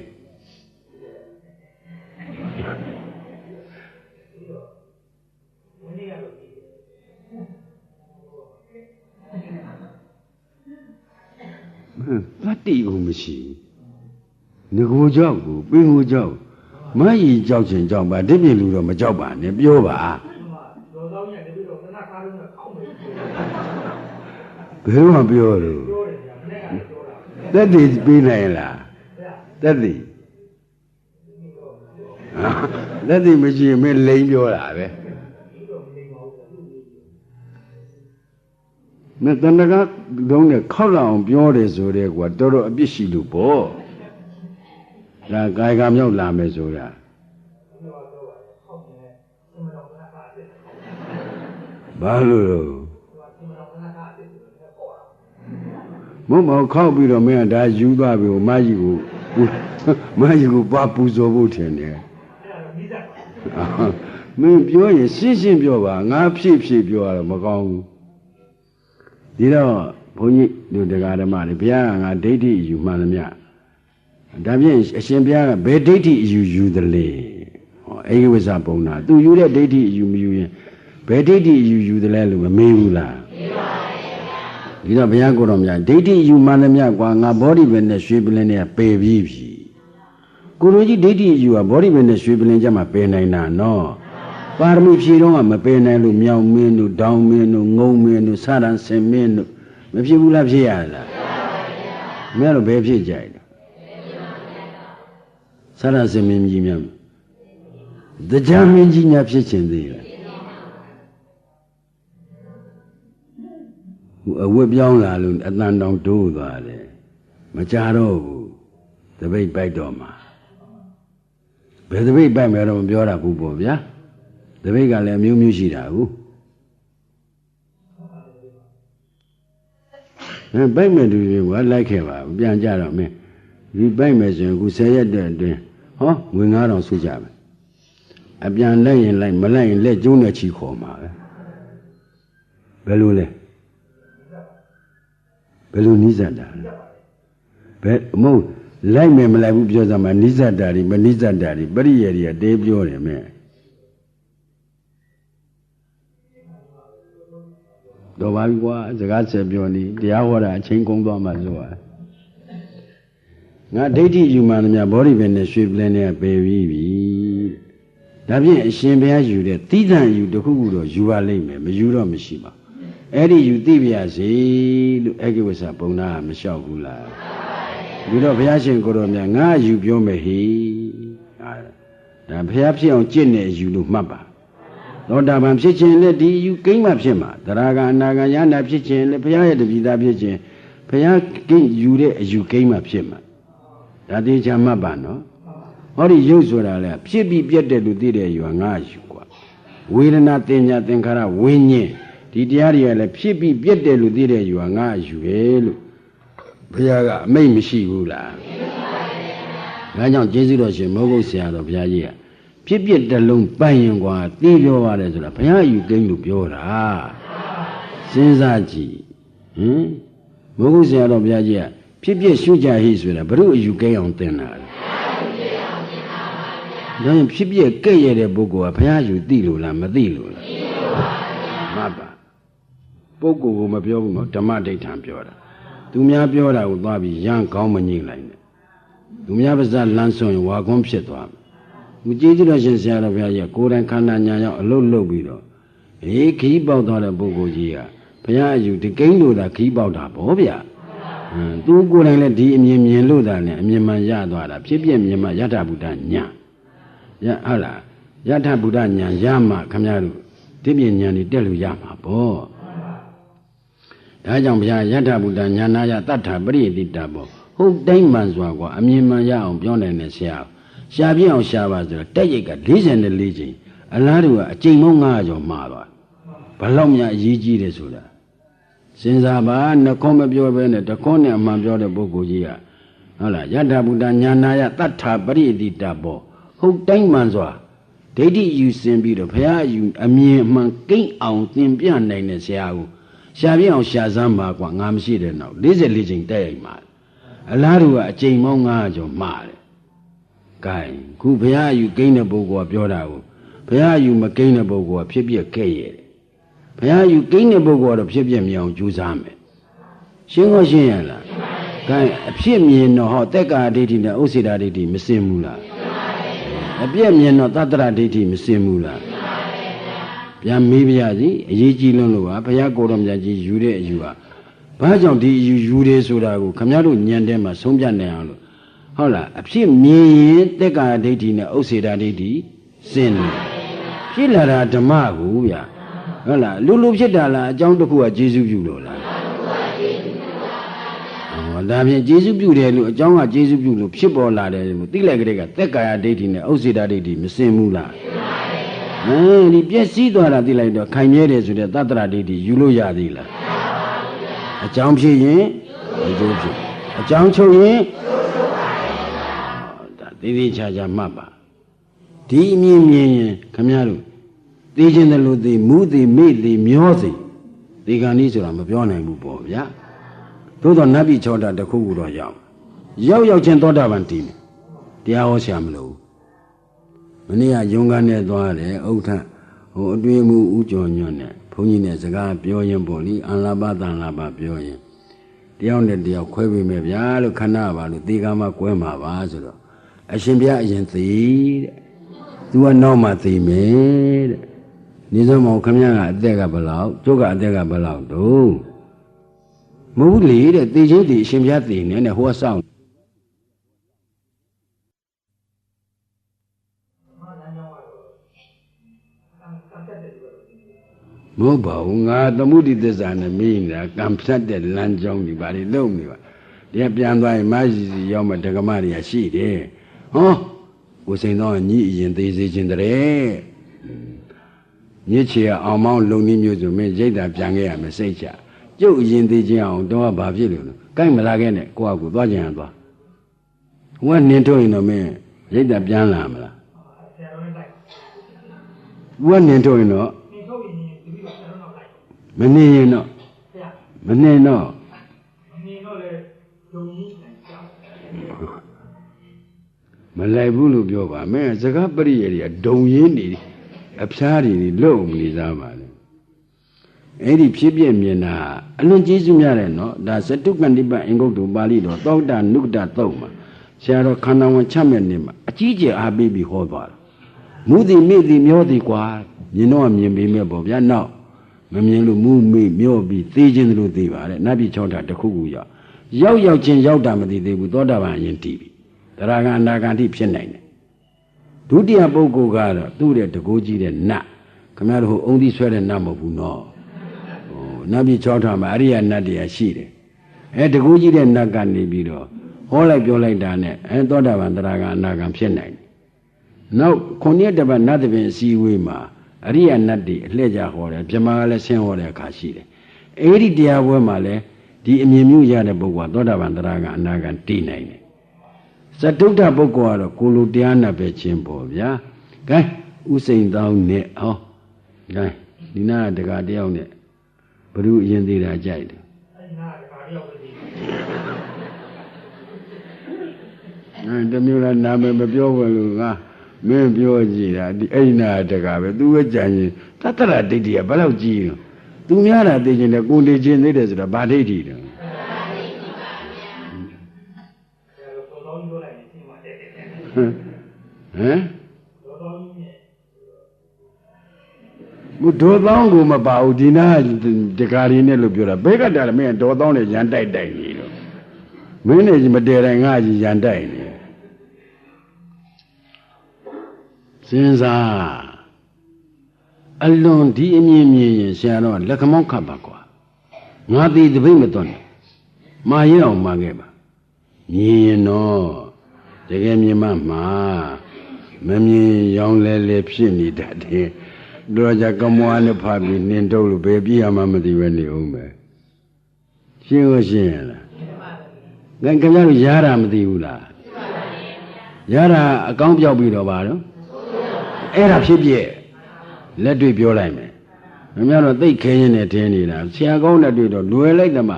တတိကိုမရှိငကိုကြောက်ကိုပင်ကိုကြောက်မကြီးကြောက်ခြင်းကြောက်ပါဒီပြင်လူတော့မကြောက်ပါနဲ့ပြောပါဘယ်မှာပြောလို့တက်တည်ပြီးနိုင်လားတက်တည်လက်တည်မရှိရင်မင်းလိန်ပြောတာပဲ那等那个东西考上标的时候的话，到了必须录播，那该干要拉没做了。ဘာလို့မခောက်ပြီးတော့မင်းဒါယူသွားပြီမကြီးကိုပါပူဇော်ဖို့ထင်တယ်မင်းပြောရင်ရှင်းပြောပါငါဖြည့်ပြောရတော့မကောင်းဘူးဒီတော့ဘုန်းကြီးတို့တရားဓမ္မတွေဘုရားကငါဒိဋ္ဌိယူမှန်သမျှဒါဖြင့်အရှင်ဘုရားကဘယ်ဒိဋ္ဌိယူသလဲဟောအေဝိဇ္ဇပုံနာသူယူတဲ့ဒိဋ္ဌိယူမယူရင်ဘယ်ဒိဋ္ဌိယူတယ်လဲလို့မမေးဘူးလားမေးပါဘူးဒီတော့ဘုရားကိုယ်တော်များဒိဋ္ဌိယူမှန်သမျှကွာငါဘောဓိပဲနဲ့ရွှေပလင်းနဲ့ပယ်ပြီးပြီကိုလိုကြီးဒိဋ္ဌိယူကဘောဓိပဲနဲ့ရွှေပလင်းကြမှာပယ်နိုင်တာနော်ပါရမီဖြည့်တော့ကမပယ်နိုင်လို့မြောင်မင်းတို့ဒေါင်းမင်းတို့ငုံမင်းတို့စရံစင်မင်းတို့မဖြစ်ဘူးလားဖြစ်ရလားမင်းတို့ဘယ်ဖြစ်ကြလဲစရံစင်မင်းကြီးများတရားမင်းကြီးများဖြစ်ခြင်းသေးလားအဝတ်ပြောင်းလာလို့အတန်တောင်တိုးသွားတယ်မကြတော့ဘူးတပိတ်ပိုက်တော့မှာဘယ်တပိတ်ပိုက်မယ်တော့မပြောတာဘူးပေါ့ဗျာတပိတ်ကလည်းအမျိုးမျိုးရှိတာဘူးပိုက်မယ်သူတွေကလိုက်ခဲ့ပါဘူးပြန်ကြတော့မင်းဒီပိုက်မယ်ဆိုရင်အခု10ရက်တဲ့အတွင်းဟောငွေ9000စုကြမယ်အပြန်လိုက်ရင်လိုက်မလိုက်ရင်လက်ကျုံးနဲ့ချီခေါ်မှာပဲဘယ်လိုလဲဘယ်လိုနိစ္စတာဘယ်မဟုတ်လိုက်မယ်မလိုက်ဘူးပြောစမ်းမှာနိစ္စတာတွေမနိစ္စတာတွေပရိယေတွေကတေးပြောတယ်မဲ့တော့ပါပြီကွာစကားဆက်ပြောနေတရားဟောတာအချိန်ကုန်သွားမှဆိုတာငါဒိဋ္ဌိယူမှန်သမျှဘောဓိပင်နဲ့ရွှေပလင်းနဲ့ပယ်ပြီးပြီဒါဖြင့်အရှင်ဘုရားယူတဲ့သီးသန့်ယူတစ်ခုခုတော့ယူပါလိမ့်မယ်မယူတော့မရှိပါအဲ့ဒီယူသိပြရစီလို့အေကိဝဆပုံနာမလျှောက်ဘူးလားဒီတော့ဘုရားရှင်ကိုတော်မြတ်ငါယူပြောမယ်ဟိဒါဘုရားဖြစ်အောင်ကြင့်နေယူလို့မှတ်ပါသောတာပန်ဖြစ်ခြင်းနဲ့ဒီယူကိမ့်မှဖြစ်မှာသရဂအနာဂယန္တာဖြစ်ခြင်းနဲ့ဘုရားရဲ့တပိသားဖြစ်ခြင်းဘုရားကိယူတဲ့အယူကိမ့်မှဖြစ်မှာဒါသေးချာမှတ်ပါနော်ဟောဒီရုပ်ဆိုတာလေဖြစ်ပြီးပြတ်တယ်လို့သိတဲ့ယူကငါယူกว่าဝေဒနာတင်ညာသင်္ခါရဝိညာဉ်ဒီတရားတွေကလည်းဖြစ်ပြီးပြတ်တယ်လို့သိတဲ့ယူကငါယူပဲလို့ဘုရားကအမိန့်မရှိဘူးလားဒါကြောင့်ကျေးဇူးတော်ရှင်မောဂုတ်ဆရာတော်ဘုရားကြီးကဖြစ်ပြတလုံးပိုင်ရင်ကွာသိပြောရတယ်ဆိုတာဘုရားယူကိန်းလို့ပြောတာစဉ်းစားကြည့်မောဂုတ်ဆရာတော်ဘုရားကြီးကဖြစ်ပြရှုကြဟိဆိုတာဘုရုအယူကိန်းအောင်သင်တာဒါကြောင့်ဖြစ်ပြကဲ့ရဲ့တဲ့ပုဂ္ဂိုလ်ကဘုရားယူသိလို့လားမသိလို့လားမှတ်ပါပုဂ္ဂိုလ်ကိုမပြောဘူးနော်ဓမ္မဒိဋ္ဌံပြောတာသူများပြောတာကိုသွားပြီးရမ်းကောင်းမငြိမ့်လိုက်နဲ့သူများပါးစပ်လမ်းဆွရင်ဝါကွန်းဖြစ်သွားမယ်မကြည်ကြတော်ရှင်ဆရာတော်ဘုရားကြီးကိုယ်တိုင်ခန္ဓာညာရောက်အလုတ်လုတ်ပြီးတော့ခီးပေါက်သွားတဲ့ပုဂ္ဂိုလ်ကြီးကဘုရားအယူဒီကိန်းလို့သာခီးပေါက်တာဗောဗျာသူကိုယ်တိုင်လည်းဒီအမြင်မြင်လို့သာနဲ့အမြင်မှန်ရသွားတာဖြစ်ပြမြင်မှယထာဘုဒ္ဓညာရဟုတ်လားယထာဘုဒ္ဓညာရမှခမရတို့ဒီပြဉာဏ်တွေတက်လို့ရမှာဗောဒါကြောင့်ဘုရားယထာဘုဒ္ဓညာနာယတတ္ထပရိတိတဘောဟုတ်တိုင်းမှန်စွာကွာအမြင်မှန်ရအောင်ပြောနိုင်တဲ့ဆရာရှာပြအောင်ရှာပါဆိုတော့တက်ရိတ်က44ချိန်အလားတူကအကျိန်မောင်း900ကျော်မှာသွားဘလောက်များအရေးကြီးတယ်ဆိုတာစဉ်းစားပါနှခေါမပြောဘဲနဲ့တခေါနဲ့အမှန်ပြောတဲ့ပုဂ္ဂိုလ်ကြီးကဟုတ်လားယထာဘုဒ္ဓညာနာယတတ္ထပရိတိတဘောဟုတ်တိုင်းမှန်စွာဒိဋ္ဌိယူစင်ပြီးတော့ဘုရားယူအမြင်မှန်ကိန်းအောင်သင်ပြနိုင်တဲ့ဆရာကိုရှာပြအောင်ရှာစမ်းပါကွာငါမရှိတဲ့နောက်44ချိန်တက်ရိုက်မှာအလားတူကအကျိန်မောင်း900ကျော်မှာတယ်ကဲခုဘုရားယူကိန်းတဲ့ပုဂ္ဂိုလ်ကပြောတာကိုဘုရားယူမကိန်းတဲ့ပုဂ္ဂိုလ်ကဖြစ်ပြခဲ့ရဲ့ဘုရားယူကိန်းတဲ့ပုဂ္ဂိုလ်ကတော့ဖြစ်ပြမြအောင်ကြိုးစားမယ်ရှင်းရှင်းရလားကဲအဖြစ်မြင်တော့ဟောတက်ကာဒိဋ္ဌိနဲ့ဥစ္စေတာဒိဋ္ဌိမစင်ဘူးလားအပြည့်မြင်တော့တတ္တရဒိဋ္ဌိမစင်ဘူးလားပြန်မေးပြရစီအရေးကြီးလုံးလို့ပါဘုရားကိုယ်တော်မြတ်ကြီးယူတဲ့အယူကဘာကြောင့်ဒီအယူယူတယ်ဆိုတာကိုခမရတို့ဉာဏ်ထဲမှာဆုံးဖြတ်နိုင်အောင်လို့ဟုတ်လားအဖြစ်မြင်ရင်တက်ကာဒိဋ္ဌိနဲ့ဥစ္စေတာဒိဋ္ဌိစင်တယ်ဖြစ်လာတာဓမ္မကိုဗျာဟုတ်လားလူဖြစ်တာလားအကြောင်းတစ်ခုကကျေစုပြုလို့လား ဒါဖြင့်ကျေစုပြုတယ်လို့အကြောင်းကကျေစုပြုလို့ဖြစ်ပေါ်လာတယ်လို့သိလိုက်ကြတဲ့ကသက်ကာယဒိဋ္ဌိနဲ့ဥစ္စေတဒိဋ္ဌိမစင်ဘူးလားဒီပြည့်စည်သွားတာသိလိုက်တော့ခိုင်မြဲတယ်ဆိုတဲ့သတ္တရာဒိဋ္ဌိယူလို့ရသေးလားအကြောင်းဖြစ်ရင်အကျိုးဖြစ်အကြောင်းချုပ်ရင်ဒါသေးသေးချာချာမှတ်ပါဒီအမြင်မြင်ရင်ခမရတို့သိခြင်းတယ်လို့သိမူသိမေ့သိမျောသိဒီကံဤဆိုတာမပြောနိုင်ဘူးပေါ့ဗျာသို့တော့နတ်ပြည်6ဓာတ်တစ်ခုခုတော့ရောက်ချင်းသောတာပန်တည်မယ်တရားဟောဆရာမလို့မနေ့ကယုံကန်းနဲ့သွားတယ်ဥဋ္ဌအတွင်းမှုဥကြော်ညွန့်နဲ့ဘုန်းကြီးနဲ့စကားပြောရင်ပေါ့လေအန္လပတန်လာပါပြောရင်တယောက်နဲ့တယောက်ခွဲပေးမယ်ဗျာလို့ခဏပါလို့ဒီကမှကွဲမှာပါဆိုတော့အရှင်ဘုရားအရင်သိတဲ့သူကနောက်မှသိမယ်တဲ့နေစမောင်ခမရကအသက်ကဘယ်လောက်ကျုပ်ကအသက်ကဘယ်လောက်တို့မဟုတ်လေတဲ့သိချင်းသိအရှင်ဘုရားသိနေနဲ့ဟိုကစောင့်မဟုတ်ပါဘူးငါသမုဒိသစ္စာနဲ့မင်းနေတာကံဖြတ်တဲ့လမ်းကြောင်းကြီးပါလေလုံးနေပါတရားပြန်သွားရင်မရှိစီရောက်မှဒကမတွေကရှိတယ်ဟောကိုစိန်တော့ညီအရင်သေးစေခြင်းတည်းညစ်ချေအောင်မောင်းလုံနည်းမျိုးဆိုမင်းရိတ်တာပြန်ခဲ့ရမယ်စိတ်ချကျုပ်အရင်သေးခြင်းအောင်တော့ဘာဖြစ်လို့လဲကိုက်မလာခဲ့နဲ့ကိုယ့်အကူသွားကြံသွားဟိုကနင်းထုတ်ရင်တော့မင်းရိတ်တာပြန်လာမလားဟိုကနင်းထုတ်ရင်တော့မနေရင်တော့မနေတော့မလိုက်ဘူးလို့ပြောပါမင်းစကားပရိယေတွေကဒုံရင်းနေအဖျားတွေလုံမနေသားပါလေအဲ့ဒီဖြစ်ပြမြင်တာအလွန်ကျေးဇူးများတယ်နော်ဒါသတုကန္တိပအင်္ဂုတ္တပါဠိတော်သောတာနုဒ္ဒသုတ်မှာဆရာတော်ခန္ဓာဝင်ချမဲ့နေမှာအကြီးကျယ်အားပေးပြီးဟောသွားတာမူသည်မေ့သည်မျောသည်ကွာမြင်တော့မြင်ပေမဲ့ပေါ့ဗျာနောက်မမြင်လို့မူမေ့မျောပြီးသိခြင်းလို့သိပါတဲ့နတ်ပြည်6ဓာတ်တစ်ခုခုရောက်ချင်းရောက်တာမသိသေးဘူးသောတာပန်အရင်တည်ပြီတရာဂံအနာဂံတိဖြစ်နိုင်တယ်ဒုတိယပုဂ္ဂိုလ်ကတော့သူ့ရဲ့တကိုးကြီးတဲ့နတ်ခင်ဗျားတို့ဟိုအုံသီးဆွဲတဲ့နတ်မဟုတ်ဘူးနော်နတ်ပြည်6ဓာတ်မှာအရိယာနတ်တရားရှိတယ်တကိုးကြီးတဲ့နတ်ကနေပြီးတော့ဟောလိုက်ပြောလိုက်တာနဲ့သောတာပန်တရာဂံအနာဂံဖြစ်နိုင်တယ်နောက်9ရက်တပတ်နတ်တပင်အစည်းအဝေးမှာအရိယာနတ်တွေအလှည့်ကြဟောတယ်ပြမကလည်းဆင်းဟောတဲ့အခါရှိတယ်အဲ့ဒီတရားပွဲမှာလည်းဒီအမြင်မျိုးရတဲ့ပုဂ္ဂိုလ်ကသောတာပန်တရာဂံအနာဂံတည်နိုင်တယ်သတုဒ္ဓပုဂ္ဂိုလ်ကတော့ကိုလိုတရားနာပဲချင်းပေါ့ဗျာကဲဥစိန်တောင်းနဲ့ဟောကဲဒီနာတကာတယောက်နဲ့ဘ누구အရင်သေးတာကြိုက်တယ်အဲ့ဒီနာတကာတယောက်ပဲတမျိုးလားနာမည်မပြောဘူးလို့ငါမင်းပြောကြည့်တာဒီအဲ့နာတကာပဲသူကကြံရင်သတ္တရဒိဋ္ဌိကဘယ်လောက်ကြီးလဲသူများတာသိချင်းတယ်ကိုသိချင်းသိတယ်ဆိုတာဘာဒိဋ္ဌိလဲဟမ်ဘုဒေါသောင်းကိုမပါဘူးဒီနာတကာရီနဲ့လို့ပြောတာဘဲကတာမင်းဒေါသောင်းနဲ့ရန်တိုက်နေလို့မင်းနဲ့မတည်တိုင်းငါကြီးရန်တိုက်နေစဉ်းစားအလွန်ဒီအမြင်မြင်ရင်ဆရာတော်လက်ခမောင်းခတ်ပါကွာငါသိတပိတ်မသွန်းမာရအောင်မှာခဲ့ပါမြင်ရင်တော့တကယ်မြင်မှမှာမမြင်ရောင်းလဲဖြစ်နေတတ်တယ်တော့ကြကမွားနဲ့ဖာပြီးနင်းထုတ်လို့ဘယ်ပြည့်ရမှမသိပဲနေအောင်ပဲရှင်းလို့ရှင်းရလားငါခင်ဗျားတို့ရတာမသိဘူးလားရတာအကောင်းပြောက်ပြီးတော့ပါတော့အဲ့ဒါဖြစ်ပြက်လက်တွေ့ပြောလိုက်မယ်ခင်ဗျားတို့သိခဲရင်နဲ့ထင်းနေတာဆရာကောင်းနဲ့တွေ့တော့လွယ်လိုက်တယ်မှ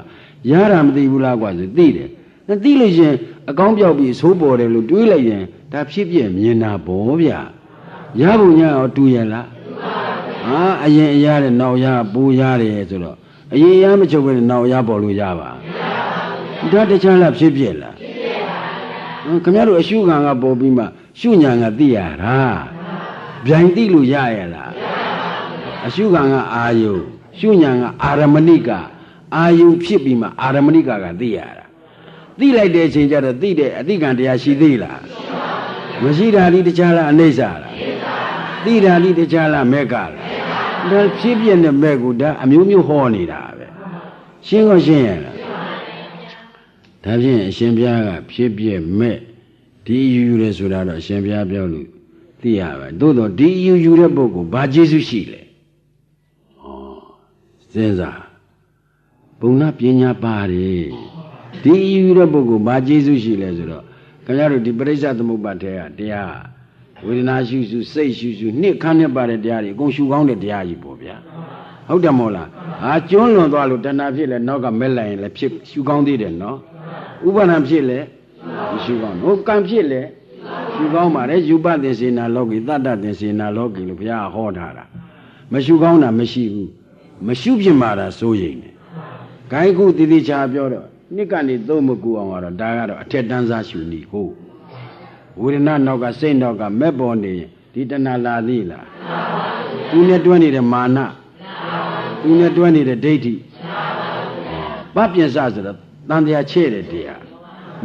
ရတာမသိဘူးလားကွာဆိုသိတယ်သိလို့ရှင်အကောင်းပြောက်ပြီးသိုးပေါ်တယ်လို့တွေးလိုက်ရင်ဒါဖြစ်ပြက်မြင်တာဘောဗျာရဖို့ညာအောင်တူရလားအရင်အရတဲ့နောက်ရပူရတယ်ဆိုတော့အရင်ရမချုပ်ဘဲနောက်ရပေါ်လို့ရပါဒါတခြားလားဖြစ်ပြက်လားခင်ဗျားတို့အရှုခံကပေါ်ပြီးမှရှုညာကသိရတာဗျိုင်သိလို့ရရလားအရှုခံကအာယုရှုညာကအာရမဏိကအာယုဖြစ်ပြီးမှအာရမဏိကသိရတာသိလိုက်တဲ့အချိန်ကျတော့သိတဲ့အသိကံတရားရှိသေးလားမရှိတာဒီတခြားလားအနိစ္စလားသိတာဒီတခြားလားမေကလားဒါဖြစ်ပြတဲ့မဲ့ကူဒါအမျိုးမျိုးဟောနေတာပဲရှင်းရောရှင်းရလား ဒါဖြင့်အရှင်ဘုရားကဖြစ်ပြမဲ့ဒီယူရဲဆိုတာတော့အရှင်ဘုရားပြောလို့သိရပါသို့တော့ဒီယူတဲ့ပုဂ္ဂိုလ်ဘာကျေးဇူးရှိလဲစဉ်းစားဘုံနာပညာပါတယ်ဒီယူတဲ့ပုဂ္ဂိုလ်ဘာကျေးဇူးရှိလဲဆိုတော့ခင်ဗျားတို့ဒီပရိစ္ဆသမုပ္ပါဒ်ထဲကတရားဝေဒနာရှုရှုစိတ်ရှုရှုနှစ်ခမ်းနဲ့ပါတဲ့တရားတွေအကုန်ရှုကောင်းတဲ့တရားကြီးပေါ့ဗျာဟုတ်တယ်မဟုတ်လားဟာကျွန်းလွန်သွားလို့တဏှာဖြစ်လဲနောက်ကမဲ့လိုက်ရင်လည်းဖြစ်ရှုကောင်းသေးတယ်နော်ဥပါဒံဖြစ်လဲရှုကောင်းဟုတ်ကံဖြစ်လဲရှုကောင်းပါတယ်ယူပသင်္စေနာလောကီတတ္တသင်္စေနာလောကီလို့ဘုရားဟောထားတာမရှုကောင်းတာမရှိဘူးမရှုဖြစ်မှာတာစိုးရိမ်တယ်ဂိုင်းခုတည်တည်ချာပြောတော့နှစ်ကနေသုံးမကူအောင်ကတော့ဒါကတော့အထက်တန်းစားရှုနေကိုဝေဒနာနောက်ကစိတ်နောက်ကမဲ့ပေါ်နေဒီတဏှာလာသေးလားသူနဲ့တွဲနေတဲ့မာနသူနဲ့တွဲနေတဲ့ဒိဋ္ဌိပပ္ပင်္စဆိုတော့တန်တရားချဲ့တဲ့တရား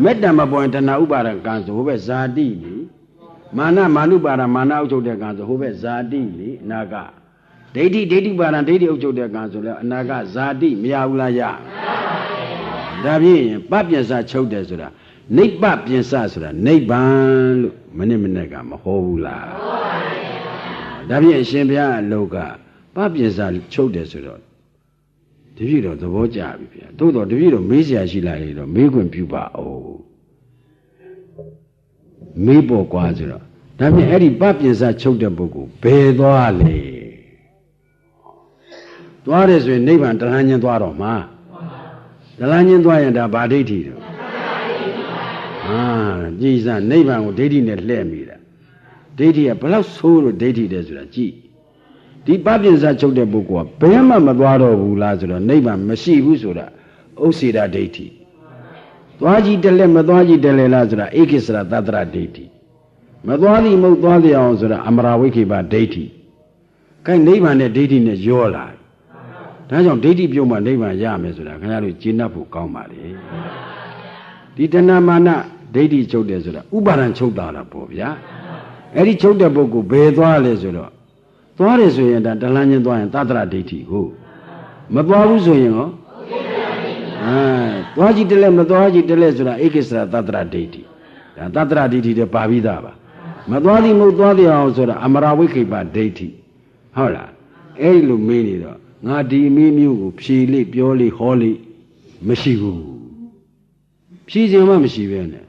မေတ္တာမပေါ်ရင်တဏှာဥပါဒကံဆိုဟိုဘက်ဇာတိလေမာနမာနုပါဒမာနဥချုပ်တဲ့ကံဆိုဟိုဘက်ဇာတိလေအနာကဒိဋ္ဌိဒိဋ္ဌိပါဒဒိဋ္ဌိဥချုပ်တဲ့ကံဆိုလဲအနာကဇာတိမရဘူးလားရဒါဖြင့်ပပ္ပင်္စချုပ်တယ်ဆိုတာနိဗ္ဗပင်္စဆိုတာနိဗ္ဗာန်လို့မနေ့ကမဟောဘူးလားဒါဖြင့်အရှင်ဘုရားအလောကပပ္ပင်္စချုပ်တယ်ဆိုတော့တပည့်တော်သဘောကျပြီဗျာသို့တော်တပည့်တော်မေးစရာရှိလာရင်တော့မေးခွင့်ပြုပါဦးမေးပေါ်ကွာဆိုတော့ဒါဖြင့်အဲ့ဒီပပ္ပင်္စချုပ်တဲ့ပုဂ္ဂိုလ်ဘယ်သွားလဲသွားတယ်ဆိုရင်နိဗ္ဗာန်တလန်းချင်းသွားတော့မှာတလန်းချင်းသွားရင်ဒါဗာဒိဋ္ဌိတော့ကြည်စမ်းနိဗ္ဗာန်ကိုဒိဋ္ဌိနဲ့လှည့်မိတာဒိဋ္ဌိကဘလောက်ဆိုးလို့ဒိဋ္ဌိတယ်ဆိုတာကြည်ဒီပပ္ပင်္စချုပ်တဲ့ပုဂ္ဂိုလ်ကဘယ်မှမသွားတော့ဘူးလားဆိုတော့နိဗ္ဗာန်မရှိဘူးဆိုတာဥစ္စေတာဒိဋ္ဌိသွားကြည့်တယ်လဲမသွားကြည့်တယ်လဲလားဆိုတာဧကိစ္စရာသတ္တရဒိဋ္ဌိမသွားသည်မဟုတ်သွားသည်အောင်ဆိုတာအမရာဝိခေပဒိဋ္ဌိခိုင်းနိဗ္ဗာန်နဲ့ဒိဋ္ဌိနဲ့ရောလာဒါကြောင့်ဒိဋ္ဌိပြုတ်မှနိဗ္ဗာန်ရမယ်ဆိုတာခင်ဗျားတို့ကျေနပ်ဖို့ကောင်းပါလေဒီတဏမာနဒိဋ္ဌိချုပ်တယ်ဆိုတာဥပါဒံချုပ်တာလားပေါ့ဗျာအဲ့ဒီချုပ်တဲ့ပုဂ္ဂိုလ်ဘယ်သွားလဲဆိုတော့သွားတယ်ဆိုရင်ဒါတလန်းချင်းသွားရင်သတ္တရဒိဋ္ဌိကိုမသွားဘူးဆိုရင်ရောသွားကြည့်တယ်လဲမသွားကြည့်တယ်လဲဆိုတာဧကိစ္စရာသတ္တရဒိဋ္ဌိဒါသတ္တရဒိဋ္ဌိတွေပါပြီးသားပါမသွားသည်မဟုတ်သွားသည်အောင်ဆိုတာအမရာဝိခေပဒိဋ္ဌိဟုတ်လားအဲ့ဒီလိုမေးနေတော့ငါဒီအမေးမျိုးကိုဖြေလိပြောလိဟောလိမရှိဘူးဖြေခြင်းမှမရှိပဲနဲ့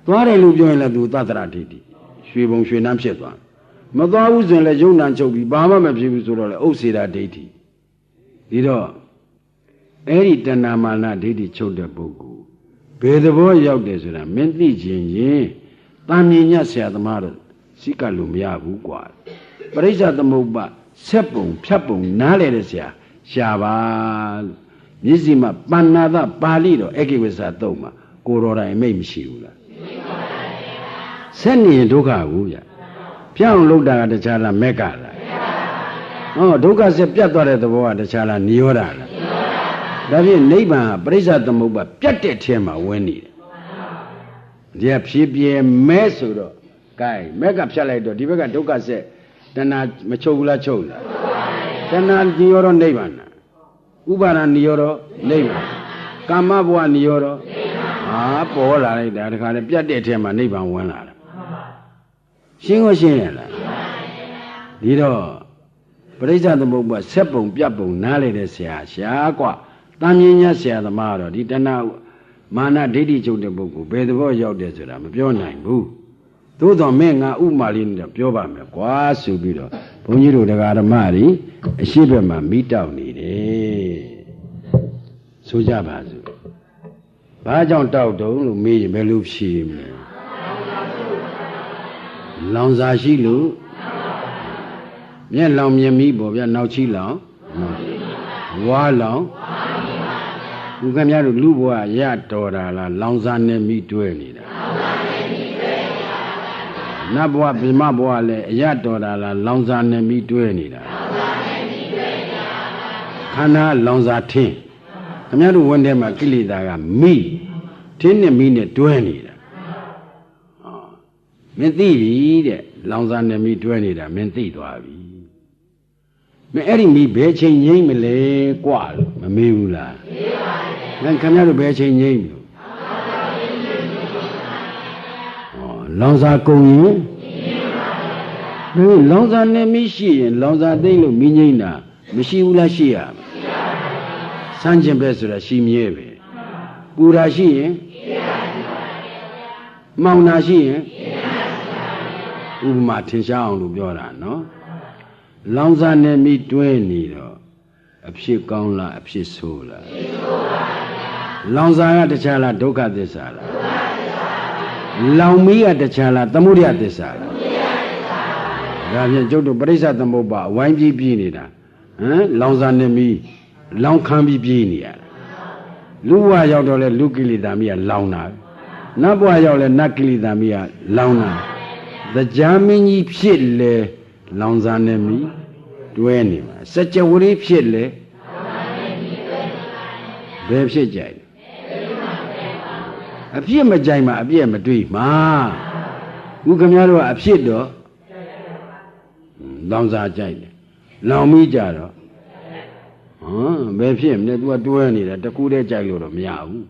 သွားတယ်လို့ပြောရင်လည်းသူသတ္တရဒိဋ္ဌိရွှေဘုံရွှေနှမ်းဖြစ်သွားမသွားဘူးဆိုရင်လည်းယုံနာချုပ်ပြီးဘာမှမဖြစ်ဘူးဆိုတော့လေဥစ္စေတာဒိဋ္ဌိဒီတော့အဲ့ဒီတဏမာနဒိဋ္ဌိချုပ်တဲ့ပုဂ္ဂိုလ်ဘယ်သဘောရောက်တယ်ဆိုတာမင်းသိခြင်းရင်တာမြင်ညဆရာသမားတို့စိကလို့မရဘူးကွာပရိစ္ဆသမုပ္ပါဆက်ပုံဖြတ်ပုံနားလေတဲ့ဆရာရှာပါလို့မျက်စိမှာပဏ္ဏသပါဠိတော်အကိဝိသသုံးမှာကိုတော်တိုင်မိတ်မရှိဘူးလားဆက်နေရင်ဒုက္ခဘူးဗျပြောင်းလို့တာကတခြားလားမက်ကလားဒုက္ခဆက်ပြတ်သွားတဲ့သဘောကတခြားလားနိရောဓလားဒါဖြင့်နိဗ္ဗာန်ပရိစ္ဆသမုပ္ပါပြတ်တဲ့ထဲမှာဝင်နေတယ်ဒီကဖြည်းပြဲမဲဆိုတော့ gain မက်ကဖြတ်လိုက်တော့ဒီဘက်ကဒုက္ခဆက်တဏှာမချုပ်ဘူးလားချုပ်လားတဏှာနိရောဓနိဗ္ဗာန်ဥပါဒာနိရောဓနိဗ္ဗာန်ကာမဘဝနိရောဓပေါ်လာလိုက်တာတခါလေပြတ်တဲ့ထဲမှာနိဗ္ဗာန်ဝင်လာတာရှင်းကိုရှင်းရလားဒီတော့ပရိစ္ဆသမုပ္ပါဆက်ပုံပြတ်ပုံနားလေတဲ့ဆရာရှားกว่าတန်မြင်ညဆရာသမားတော့ဒီတဏှာမာနဒိဋ္ဌိချုပ်တဲ့ပုဂ္ဂိုလ်ဘယ်သဘောရောက်တယ်ဆိုတာမပြောနိုင်ဘူးသို့တော်မဲ့ငါဥမာလေးနဲ့ပြောပါမယ်ကွာဆိုပြီးတော့ဘုန်းကြီးတို့တရားဓမ္မတွေအရှိဘက်မှာမိတောက်နေတယ်ဆိုကြပါစို့ဘာကြောင့်တောက်တုံးလို့မေးရင်ဘယ်လိုဖြေမလဲလောင်စာရှိလို့မျက်လောင်မြင်မိပေါ့ဗျာနောက်ချီလောင်ဝါလောင်ဘုခင်များတို့လူဘဝရတော်တာလားလောင်စာနဲ့မိတွဲနေတာနတ်ဘဝဗြဟ္မဘဝလည်းအရတော်တာလားလောင်စာနဲ့မိတွဲနေတာခန္ဓာလောင်စာထင်းခင်ဗျားတို့ဝန်ထဲမှာကိလေသာကမိထင်းနဲ့မိနဲ့တွဲနေတာမင်းသိပြီတဲ့လောင်စာနဲ့မိတွဲနေတာမင်းသိသွားပြီမင်းအဲ့ဒီမိဘယ်ချိန်ငိမ့်မလဲกว่าလို့မမေးဘူးလားမေးပါတယ်ခင်ဗျားတို့ဘယ်ချိန်ငိမ့်လို့ လောင်စာကုန်ရင်ဒါလောင်စာနဲ့မရှိရင်လောင်စာသိမ့်လို့မိငိမ့်တာမရှိဘူးလားရှိရမယ်ဆန်းကျင်ပဲဆိုတာရှိမြဲပဲပူတာရှိရင်မှောင်တာရှိရင်ဥပမာထင်ရှားအောင်လို့ပြောတာနော်လောင်စာနဲ့မိတွဲနေတော့အဖြစ်ကောင်းလားအဖြစ်ဆိုးလားလောင်စာကတခြားလားဒုက္ခသစ္စာလားလောင်မီးကတခြားလားသမုဒယသစ္စာလားဒါဖြင့်ကျုပ်တို့ပရိစ္ဆသမုပ္ပါဝိုင်းပြီးပြေးနေတာလောင်စာနဲ့မီးလောင်ခံပြီးပြေးနေရတာလူဘဝရောက်တော့လဲလူကိလေသာမီးကလောင်တာနတ်ဘဝရောက်လဲနတ်ကိလေသာမီးကလောင်တာတရားမင်းကြီးဖြစ်လေလောင်စာနဲ့မီးတွဲနေမှာစัจ java လေးဖြစ်လေဘယ်ဖြစ်ကြိုက်အဖြစ်မကြိုက်မှာအပြည့်မတွေ့မှာခုခင်ဗျားတို့ကအဖြစ်တော့လောင်စာကြိုက်တယ်လောင်မီးကြတော့ဘယ်ဖြစ်မလဲ तू ကတွဲနေတာတကူတည်းကြိုက်လို့တော့မရဘူး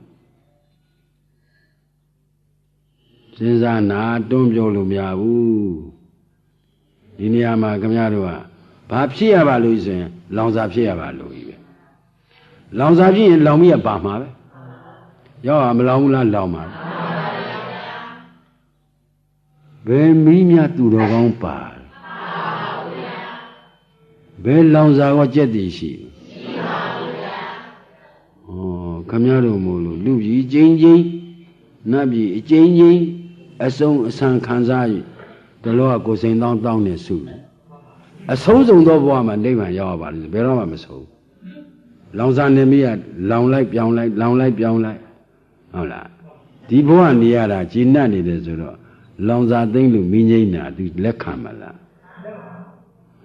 စဉ်းစားနာတွန်းပြောလို့မရဘူးဒီနေရာမှာခင်ဗျားတို့ကဘာဖြစ်ရပါလို့ဆိုရင်လောင်စာဖြစ်ရပါလို့ကြီးပဲလောင်စာဖြစ်ရင်လောင်မီးကပါမှာပဲရောက်မလောင်ဘူးလားလောင်ပါဘယ်မီးများသူတော်ကောင်းပါဘယ်လောင်စာကကြက်တည်ရှိခမရတို့မို့လို့လူကြီးချင်းချင်းနတ်ပြည်အချင်းချင်းအဆုံးအဆန်ခံစားရတလောကကိုစိန်တောင်းတောင်းနေစုအဆုံးစုံသောဘဝမှာနိဗ္ဗာန်ရောက်ရပါလိမ့်ဘယ်တော့မှမဆုံးလောင်စာနေမိကလောင်လိုက်ပြောင်းလိုက်လောင်လိုက်ပြောင်းလိုက်ဟုတ်လားဒီဘဝနေရတာဂျီနတ်နေတယ်ဆိုတော့လောင်စာသိမ့်လို့မိငိမ့်တာသူလက်ခံမလား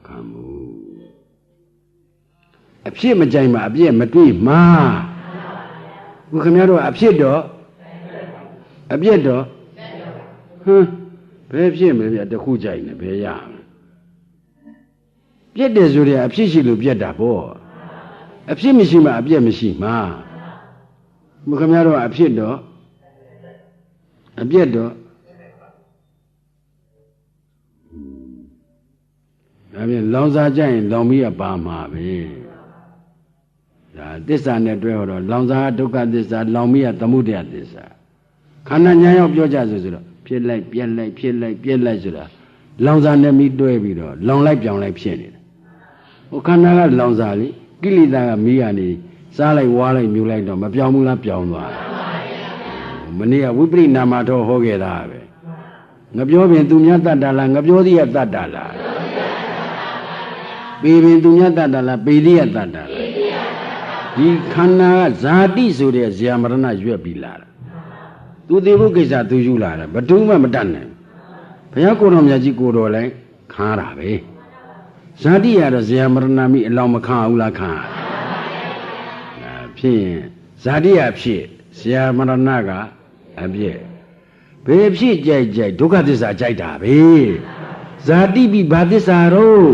ခံမှုအဖြစ်မကြိုက်မှာအပြည့်မတွေ့မှာခုခင်ဗျားတို့အဖြစ်တော့အပြည့်တော့ဘယ်ဖြစ်မလဲဗျတခုကြိုက်နေဘယ်ရမလဲပြည့်တယ်ဆိုရင်အဖြစ်ရှိလို့ပြည့်တာပေါ့အဖြစ်မရှိမှအပြည့်မရှိမှာခုခင်ဗျားတို့အဖြစ်တော့အပြည့်တော့ဒါပြန်လောင်စာကြရင်လောင်မီးကပါမှာပဲဒါသစ္စာနဲ့တွဲဟောတော့လောင်စာဒုက္ခသစ္စာလောင်မီးကသမုဒယသစ္စာခန္ဓာညာရောက်ပြောကြဆိုတော့ဖြစ်လိုက်ပြက်လိုက်ဖြစ်လိုက်ပြက်လိုက်ဆိုတာလောင်စာနဲ့မီးတွဲပြီးတော့လောင်လိုက်ပြောင်းလိုက်ဖြစ်နေတာဟိုခန္ဓာကလောင်စာလေကိလေသာကမီးကနေစားလိုက်ဝါလိုက်မြူလိုက်တော့မပြောင်းဘူးလားပြောင်းသွားမနေ့ကဝိပရိနာမတော်ဟောခဲ့တာပဲငါပြောပြင်သူများတတ်တာလားငါပြောသည်ကတတ်တာလားပေပင်သူများတတ်တာလားပေသည်ကတတ်တာလားဒီခန္ဓာကဇာတိဆိုတဲ့ဇာမရဏရွက်ပြီးလာတာသူသေးဖို့ကိစ္စသူယူလာတာဘယ်သူမှမတတ်နိုင်ဘုရားကိုယ်တော်မြတ်ကြီးကိုယ်တော်လည်းခါတာပဲဇာတိရတော့ဇာမရဏမိအလောင်းမခါဘူးလားခါဖြစ်ရင်ဇာတိရဖြစ်ဇာမရဏကအပြည့်ဘယ်ဖြစ်ကြိုက်ကြိုက်ဒုက္ခသစ္စာကြိုက်တာပဲဇာတိပြီးဘာသစ္စာတော့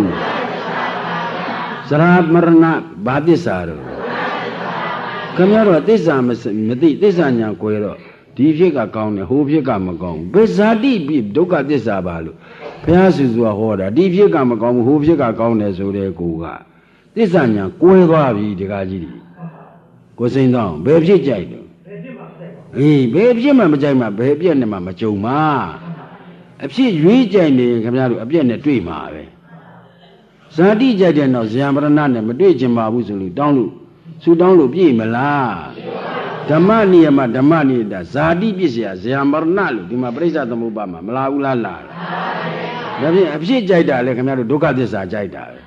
ဇရာမရဏဘာသစ္စာတော့ခင်ဗျားတို့သစ္စာမသိသစ္စာညာကိုရတော့ဒီဖြစ်ကကောင်းတယ်ဟိုဖြစ်ကမကောင်းဘူးဘယ်ဇာတိပြီးဒုက္ခသစ္စာပါလို့ဘုရားဆူဆူဟောတာဒီဖြစ်ကမကောင်းဘူးဟိုဖြစ်ကကောင်းတယ်ဆိုတဲ့ကိုကသစ္စာညာကိုယ်သွားပြီဒီကကြီးကိုစိန်တော့ဘယ်ဖြစ်ကြိုက်တယ်အေးဘယ်ဖြစ်မှမကြိုက်မှဘယ်ပြက်နဲ့မှမကြုံမှာအဖြစ်ရွေးကြိုက်နေခင်ဗျားတို့အပြက်နဲ့တွေ့မှာပဲဇာတိကြိုက်တဲ့တော့ဇာမရဏနဲ့မတွေ့ချင်ပါဘူးဆိုလို့တောင်းလို့ဆူတောင်းလို့ပြည့်မလားဓမ္မနိယမဓမ္မနိယတဇာတိပြည့်เสียဇာမရဏလို့ဒီမှာပရိစ္ဆသမုပ္ပါမှာမလာဘူးလားလာဒါဖြင့်အဖြစ်ကြိုက်တာလေခင်ဗျားတို့ဒုက္ခသစ္စာကြိုက်တာပဲ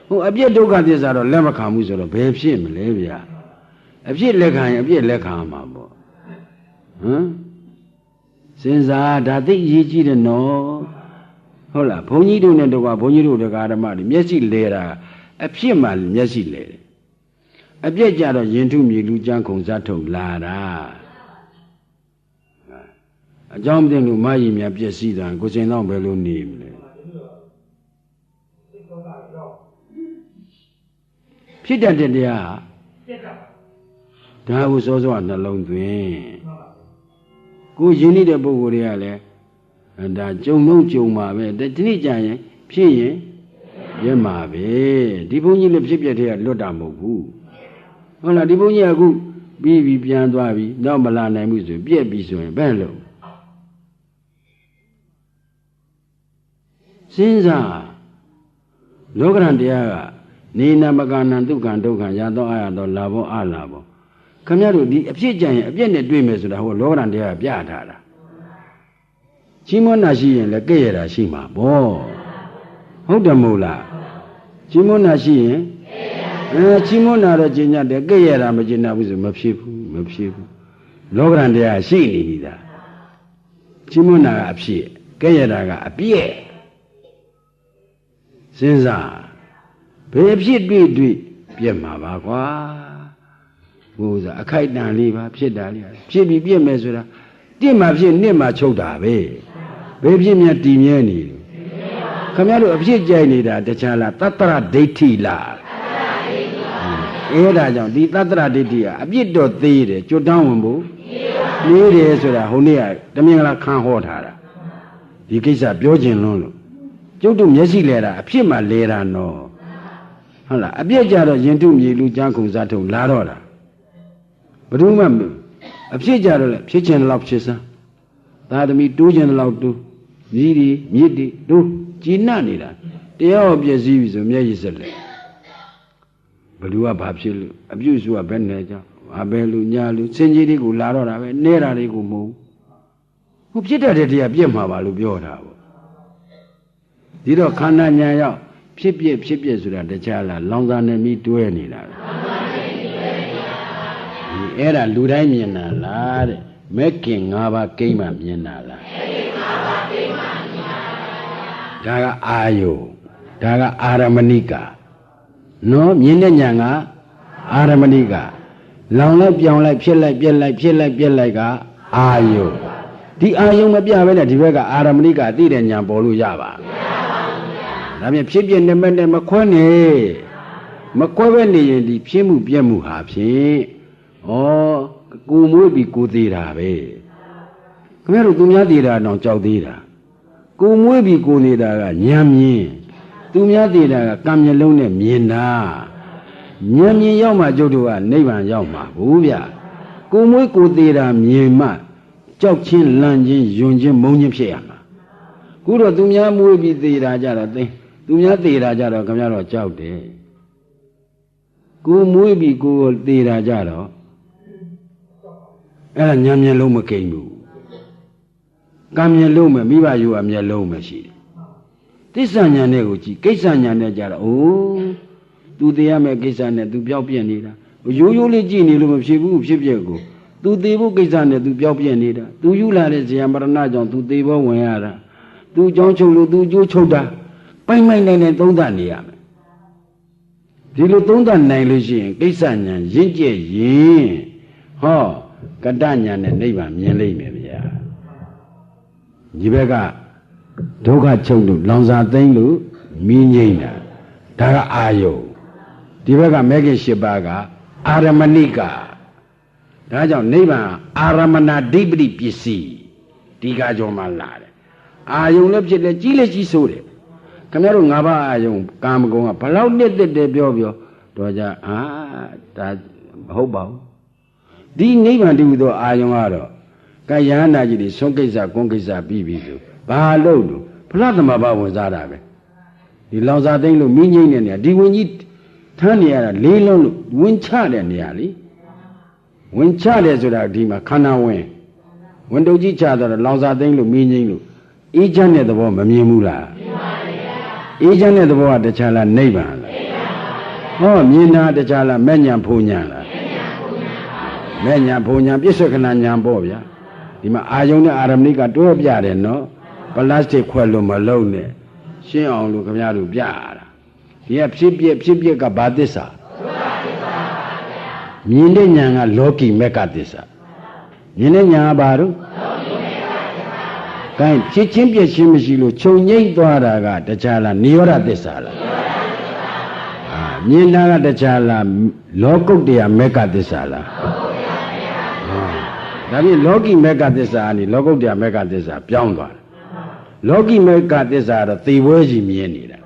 ဟိုအပြစ်ဒုက္ခသစ္စာတော့လက်မခံဘူးဆိုတော့ဘယ်ဖြစ်မလဲဗျာအဖြစ်လက်ခံရင်အပြစ်လက်ခံမှာပေါ့စဉ်းစားဒါသိအရေးကြီးတယ်နော်ဟုတ်လားဘုန်းကြီးတို့နဲ့တော့ဘုန်းကြီးတို့တရားဓမ္မတွေမျက်စိလဲတာအဖြစ်မှမျက်စိလဲတယ်အပြည့်ကြတော့ရင်ထုမြေလူကြမ်းခုံစားထုတ်လာတာအကြောင်းမသိလို့မကြီးများပြည့်စည်တာကိုစိန်တော့ဘယ်လိုနေမလဲဖြစ်တတ်တဲ့တရားဒါကိုစောစောနှလုံးသွင်းကိုရင်းနေတဲ့ပုဂ္ဂိုလ်တွေကလည်း Da jung no jung ma be dini jayen phit yin ye ma be di bông ji le phit piet the luat ta mot buဟုတ်လားဒီဘုန်းကြီးအခုပြီးပြန်သွားပြီတော့မလာနိုင်ဘူးဆိုပြက်ပြီဆိုရင်ဘယ်လိုစဉ်းစားလောကရန်တရားကနေနာမကနံဒုက္ခဒုက္ခရတော့အာရတော့လာဘောအလာဘောခင်ဗျားတို့ဒီအဖြစ်ကြံရင်အပြက်နဲ့တွေ့မယ်ဆိုတာဟိုလောကရန်တရားပြထားတာကြီးမွန်းတာရှိရင်လည်းကဲ့ရတာရှိမှာပေါ့ဟုတ်တယ်မို့လားကြီးမွန်းတာရှိရင်ကြီးမွန်းတာတော့ကျင်ညတ်တယ်ကဲ့ရတာမကျင်တတ်ဘူးဆိုမဖြစ်ဘူးလောကရန်တရားရှိနေပြီသားကြီးမွန်းတာကအဖြစ်ကဲ့ရတာကအပြည့်စဉ်းစားဘယ်ဖြစ်တွေ့ပြက်မှာပါကွာဘုရားအခိုက်တန်လေးပါဖြစ်တာလေးဖြစ်ပြီးပြက်မယ်ဆိုတာတစ်မှာဖြစ်နှစ်မှာချုပ်တာပဲဘယ်ဖြစ်မြတ်တည်မြဲနေတယ်ခင်ဗျားတို့အဖြစ်ကြိုက်နေတာတခြားလားတတ္တရဒိဋ္ဌိလားအဲ့ဒါကြောင့်ဒီတတ္တရဒိဋ္ဌိကအပြစ်တော့သေးတယ်ကျွတ်တောင်းဝင်ဖို့သေးတယ်ဆိုတာဟိုနေ့ကတမင်္ဂလာခံဟောထားတာဒီကိစ္စပြောခြင်းလွန်းလို့ကျုပ်တို့မျက်စိလဲတာအဖြစ်မှလဲတာနော်ဟုတ်လားအပြစ်ကြတော့ရင်ထုမြေလူကြမ်းခုံစားထုံလာတော့တာဘယ်သူမှအဖြစ်ကြတော့လေဖြစ်ခြင်းလောက်ဖြစ်စမ်းသာသမီတိုးခြင်းလောက်တိုးမြည်ဒီမြစ်ဒီတိုးကြည်နပ်နေတာတရားပြည့်စည်ပြီဆိုမျက်ရည်စက်လေဘလူကဘာဖြစ်လို့အပြုစုကဘယ်နဲ့ကြောင့်ဘယ်လူညာလူစင်ကြီးတွေကိုလာတော့တာပဲနေတာတွေကိုမဟုတ်ဟိုဖြစ်တတ်တဲ့တရားပြည့်မှာပါလို့ပြောတာပေါ့ဒီတော့ခန္ဓာညာရောက်ဖြစ်ပြဆိုတာတခြားလားလောင်စာနဲ့မိတွဲနေတာအဲ့ဒါလူတိုင်းမြင်တာလားတဲ့မဲ့ခင်၅ပါးကိမ့်မှမြင်တာလားဒါကအာယုဒါကအာရမဏိကနော်မြင်တဲ့ညာကအာရမဏိကလောင်လိုက်ပြောင်းလိုက်ဖြစ်လိုက်ပြက်လိုက်ဖြစ်လိုက်ပြက်လိုက်ကအာယုဒီအာယုမပြပဲနဲ့ဒီဘက်ကအာရမဏိကသိတဲ့ညာပေါ်လို့ရပါဒါပြန်ဖြစ်ပြနေမဲ့နဲ့မခွဲနဲ့မခွဲပဲနေရင်ဒီဖြစ်မှုပြက်မှုဟာဖြင့်ဩကိုမွေးပြီးကိုသေးတာပဲခင်ဗျားတို့သူများသေးတာတော့ကြောက်သေးတာကိုမွေးပြီးကိုနေတာကညံမြင်သူများသေးတာကကံမျက်လုံးနဲ့မြင်တာညံမြင်ရောက်မှကျုပ်တို့ကနိဗ္ဗာန်ရောက်မှာဘူးဗျကိုမွေးကိုသေးတာမြင်မှကြောက်ချင်းလန့်ချင်းယွန်ချင်းမုန်းချင်းဖြစ်ရမှာခုတော့သူများမွေးပြီးသေးတာကြတော့သူများသေးတာကြတော့ခင်ဗျားတို့ကြောက်တယ်ကိုမွေးပြီးကိုသေးတာကြတော့အဲ့ဒါညံမျက်လုံးမကိမ့်ဘူးကံမျက်လုံးပဲမိဘယူအမျက်လုံးပဲရှိတယ်သစ္စာညာနဲ့ကိုကြည့်ကိစ္စညာနဲ့ကြတော့အိုးသူသေးရမယ့်ကိစ္စနဲ့သူပြောက်ပြက်နေတာရိုးရိုးလေးကြည့်နေလို့မဖြစ်ဘူးဖြစ်ပြက်ကိုသူသေးဖို့ကိစ္စနဲ့သူပြောက်ပြက်နေတာသူယူလာတဲ့ဇယံပရဏကြောင့်သူသေးဖို့ဝင်ရတာသူကြောင်းချုပ်လို့သူကျိုးချုပ်တာပိုင်နိုင်သုံးသပ်နေရမယ်ဒီလိုသုံးသပ်နိုင်လို့ရှိရင်ကိစ္စညာရင့်ကျက်ရင်ဟောကတ္တညာနဲ့နိဗ္ဗာန်မြင်လိမ့်မယ်ဗျာဒီဘက်ကဒုက္ခချုပ်လို့လောင်စာသိမ့်လို့မီးငိမ့်တာဒါကအာယုဒီဘက်ကမဲခင်၈ပါးကအာရမဏိကဒါကြောင့်နိဗ္ဗာန်အာရမဏဓိပတိပစ္စည်းဒီကကြောမှလာတယ်အာယုလည်းဖြစ်တယ်ကြီးလည်းကြီးဆိုးတယ်ခင်ဗျားတို့၅ပါးအာယုကာမဂုဏ်ကဘလောက်နှစ်သက်တယ်ပြောတော့ကြဒါမဟုတ်ပါဘူးဒီနိဗ္ဗာန်တည်းဟူသောအာယုကတော့ကာယနာကြီးတွေဆုံးကိစ္စကွန်ကိစ္စပြီးပြီဆိုဘာလို့လို့ဖလားသမဘာဝင်စားတာပဲဒီလောင်စာသိမ့်လို့မိငိမ့်တဲ့နေရာဒီဝင်ကြီးထမ်းနေရတာလေးလုံးလို့ဝင်ချတဲ့နေရာလေဝင်ချတယ်ဆိုတာဒီမှာခန္ဓာဝင်တုတ်ကြီးချတော့လောင်စာသိမ့်လို့မိငိမ့်လို့အေးချမ်းတဲ့သဘောမမြင်ဘူးလားမြင်ပါဗျာအေးချမ်းတဲ့သဘောကတခြားလားနိဗ္ဗာန်လားဟောမြင်တာတခြားလားမဲ့ညာဖုံညာလားမဲ့ညာဖုံညာပြစ္ဆေခဏညာပေါ့ဗျာဒီမှာအာယုံနဲ့အာရမဏိကတွဲပြတယ်နော်ပလတ်စတစ်ခွက်လို့မလုံးနဲ့ရှင်းအောင်လို့ခင်ဗျားတို့ပြရတာဒီကဖြစ်ပြက်ကဘာသစ္စာမြင်တဲ့ညာကလောကီမက်ကသစ္စာမြင်တဲ့ညာကဘာလို့ကိုင်းဖြစ်ချင်းပြည့်ချင်းမရှိလို့ခြုံငိမ့်သွားတာကတခြားလားနိရောဓသစ္စာလားမြင်တာကတခြားလားလောကုတ္တရာမက်ကသစ္စာလားဒါဖြင့်လောကီမက်ကသစ္စာကနေလောကုတ္တရာမက်ကသစ္စာပြောင်းသွားတယ် လောကီမေကသစ္စာတော့သေပွဲကြီးမြင်နေတာ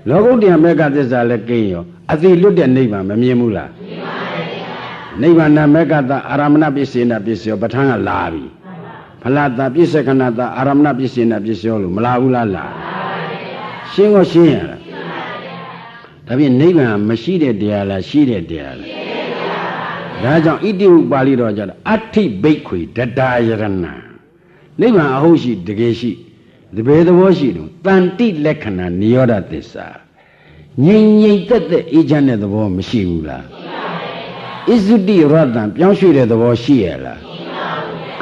လောကုတ္တရာမေကသစ္စာလည်းကိန်းရောအသေးလွတ်တဲ့နိဗ္ဗာန်မမြင်ဘူးလားမြင်ပါပါဗျာနိဗ္ဗာန်မေကတအာရမဏပစ္စေနပစ္စယောပဋ္ဌာန်းကလာပြီဖလတာပစ္စေခဏတာအာရမဏပစ္စေနပစ္စယောလို့မလာဘူးလားလာရှင်းကိုရှင်းရလားဒါဖြင့်နိဗ္ဗာန်မရှိတဲ့တရားလားရှိတဲ့တရားလားဒါကြောင့်ဣတိဥပါဠိတော်ကြတာအဋ္ဌိဘိက္ခွေတတာယရဏနိဗ္ဗာန်အဟုတ်ရှိတကယ်ရှိတပည့်သဘောရှိတော့တန်တိလက္ခဏာနိရောဓသစ္စာငြိမ်ငြိမ်သက်သက်အေးချမ်းတဲ့သဘောမရှိဘူးလားဣဇုတိရတံပြောင်းရွှေ့တဲ့သဘောရှိရလား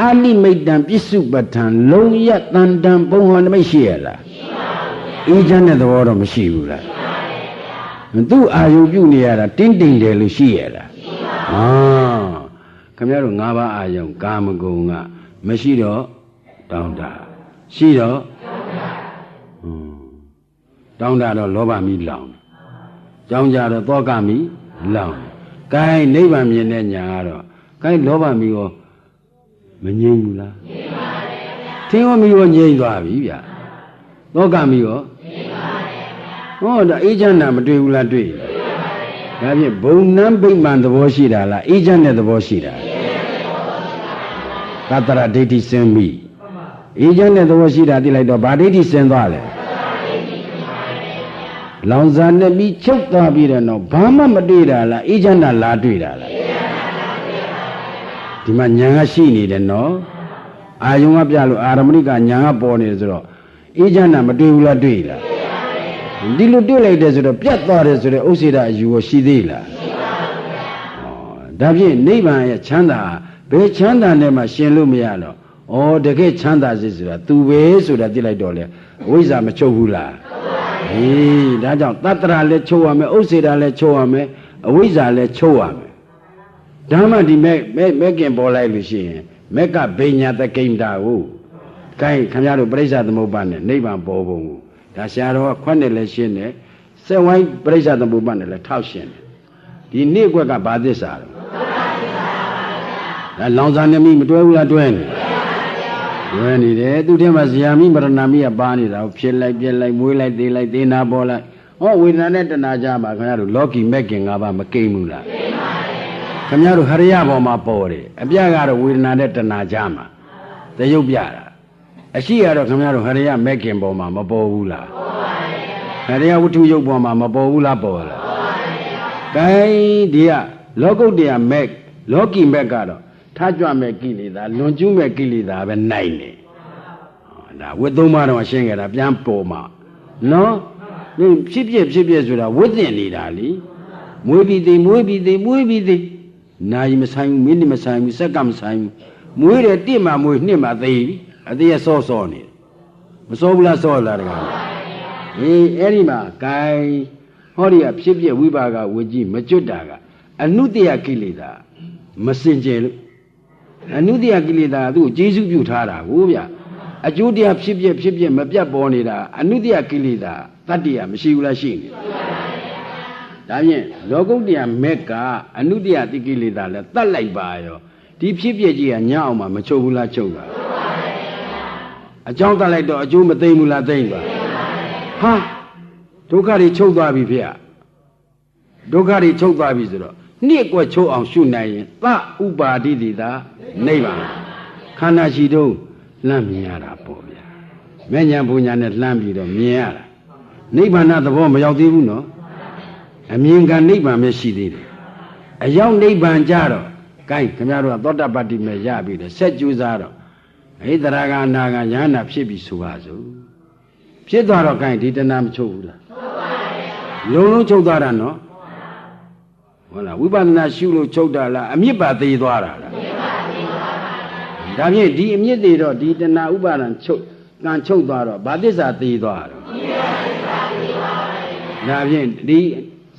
အာနိမိတ်တံပစ္စုပ္ပထံလုံးရတန်တံပုံဟောနမိတ်ရှိရလားအေးချမ်းတဲ့သဘောတော့မရှိဘူးလားသူ့အာယုပြုနေရတာတင်းတင်းတယ်လို့ရှိရလားခင်ဗျားတို့၅ပါးအာယုကာမဂုဏ်ကမရှိတော့တောင်းတရှိတော့တောင်းတတော့လောဘမီလောင်ကြောင်းကြတော့သောကမီလောင်ကဲနိဗ္ဗာန်မြင်တဲ့ညာကတော့ကဲလောဘမီရောမငြိမ့်ဘူးလားငြိမ့်ပါတယ်ဗျာသင်္ဘောမီရောငြိမ့်သွားပြီဗျာသောကမီရောငြိမ့်ပါတယ်ဗျာဟောဒါအေးချမ်းတာမတွေ့ဘူးလားတွေ့ဒါဖြင့်ဘုံနံဗိမာန်သဘောရှိတာလားအေးချမ်းတဲ့သဘောရှိတာသတ္တရဒိဋ္ဌိစင်မိအေးချမ်းတဲ့သဘောရှိတာသိလိုက်တော့ဗာဒိဋ္ဌိစင်သွားတယ်လောင်စာနဲ့ပြီးချုပ်သွားပြီးတဲ့နောက်ဘာမှမတွေ့တာလားအေးချမ်းတာလားတွေ့တာလားဒီမှာညာကရှိနေတယ်နော်အာယုံကပြလို့အာရမဏိကညာကပေါ်နေတယ်ဆိုတော့အေးချမ်းတာမတွေ့ဘူးလားတွေ့လားဒီလိုတွေ့လိုက်တယ်ဆိုတော့ပြတ်သွားတယ်ဆိုတော့ဥစ္စေတအယူကိုရှိသေးလားရှိပါဘူးဗျာဒါဖြင့်နိဗ္ဗာန်ရဲ့ချမ်းသာဘယ်ချမ်းသာနဲ့မှရှင်လို့မရတော့ဩတကယ်ချမ်းသာစေဆိုတာသူပဲဆိုတာသိလိုက်တော့လေဝိဇ္ဇာမချုပ်ဘူးလားဟေးဒါကြောင့်တတ္တရာလည်းချုပ်ရမယ်ဥစ္စေတလည်းချုပ်ရမယ်အဝိဇ္ဇာလည်းချုပ်ရမယ်ဓမ္မဒီမဲ့ကင်ပေါ်လိုက်လို့ရှိရင်မက်ကဘိညာတကိမ္တာကိုကိုင်းခင်ဗျားတို့ပြိဿသမုပ္ပါနဲ့နိဗ္ဗာန်ပေါ်ပုံကိုဒါဆရာတော်ကခွက်နဲ့လည်းရှင်းတယ်စက်ဝိုင်းပြိဿသမုပ္ပါနဲ့လည်းထောက်ရှင်းတယ်ဒီနေ့ကွက်ကဘာသစ္စာလဲဒါလောင်စာနေမိမတွဲဘူးလားတွဲနေတွဲနေတယ်သူတည်းမှာဇာမိမရဏမိကပါနေတာဖြစ်လိုက်ပြက်လိုက်မွေးလိုက်သေးလိုက်သေနာပေါ်လိုက်ဟောဝေဒနာနဲ့တဏှာကြမှာခင်ဗျားတို့လောကီမက်ကင်၅ပါးမကိမ့်ဘူးလားခင်ဗျားတို့ဟရိယပေါ်မှာပေါ်တယ်အပြကတော့ဝေဒနာနဲ့တဏှာကြမှာသရုပ်ပြတာအရှိကတော့ခင်ဗျားတို့ဟရိယမက်ကင်ပေါ်မှာမပေါ်ဘူးလားပေါ်ပါတယ်ဟရိယဝတ္ထုယုတ်ပေါ်မှာမပေါ်ဘူးလားပေါ်လားပေါ်ပါတယ်ကဲဒီကလောကုတ္တရာမက်လောကီမက်ကတော့ထားကြွမဲ့ကိလေသာလွန်ကျူးမဲ့ကိလေသာပဲနိုင်နေဒါဝိသုံးပါးတော့ရှင်းခဲ့တာပြန်ပေါ်မှာနော်ဖြစ်ဖြစ်ဆိုတာဝိသင်နေတာလीမွေးပြီးသေးနာယီမဆိုင်ဘူးမိနစ်မဆိုင်ဘူးစက္ကန့်မဆိုင်ဘူးမွေးတယ်တစ်မှမွေးနှစ်မှသေပြီအသေးစောနေမစောဘူးလားစောလားတကားအေးအဲ့ဒီမှာဂိုင်းဟောဒီကဖြစ်ဝိပါကဝကြည့်မကျွတ်တာကအနုတ္တယကိလေသာမစင်ကြယ်လို့အနုတ္တယကိလေသာသူ့ကျေစုပြုထားတာကိုဗျအကျိုးတရားဖြစ်မပြတ်ပေါ်နေတာအနုတ္တယကိလေသာတတ္တိယမရှိဘူးလားရှိနေဒါဖြင့်လောကုတ္တရာမက်ကအနုတ္တယတိကိလေသာလဲတတ်လိုက်ပါရောဒီဖြစ်ကြီးကညအောင်မှမချုပ်ဘူးလားချုပ်တာအကြောင်းတတ်လိုက်တော့အကျိုးမသိဘူးလားသိပါဟာဒုက္ခတွေချုပ်သွားပြီဖေဒုက္ခတွေချုပ်သွားပြီဆိုတော့နှစ်ကွက်ချုပ်အောင်ရှုနိုင်ရင်သဥပါဒိတိသာနိဗ္ဗာန်ခန္ဓာရှိတော့လှမ်းမြင်ရတာပေါ့ဗျာမဲ့ညာဘုံညာနဲ့လှမ်းပြီးတော့မြင်ရတာနိဗ္ဗာန်သဘောမရောက်သေးဘူးနော်အမြင်ကနိဗ္ဗာန်ပဲရှိသေးတယ်အရောက်နိဗ္ဗာန်ကြတော့ကိုင်းခင်ဗျားတို့ကသောတပတ္တိမဲ့ရပြီလေဆက်ကြိုးစားတော့ဟိတရာဂအနာဂယန္နာဖြစ်ပြီဆိုပါစို့ဖြစ်သွားတော့ကိုင်းဒီတဏှာမချုပ်ဘူးလားလုံးချုပ်သွားတာနော်ဟုတ်လားဝိပဿနာရှုလို့ချုပ်တာလားအမြစ်ပါသေးသွားတာလားဒါဖြင့်ဒီအမြစ်သေးတော့ဒီတဏှာဥပါဒံချုပ်သွားတော့ဘာသစ္စာသေးသွားတော့ဒါဖြင့်ဒီ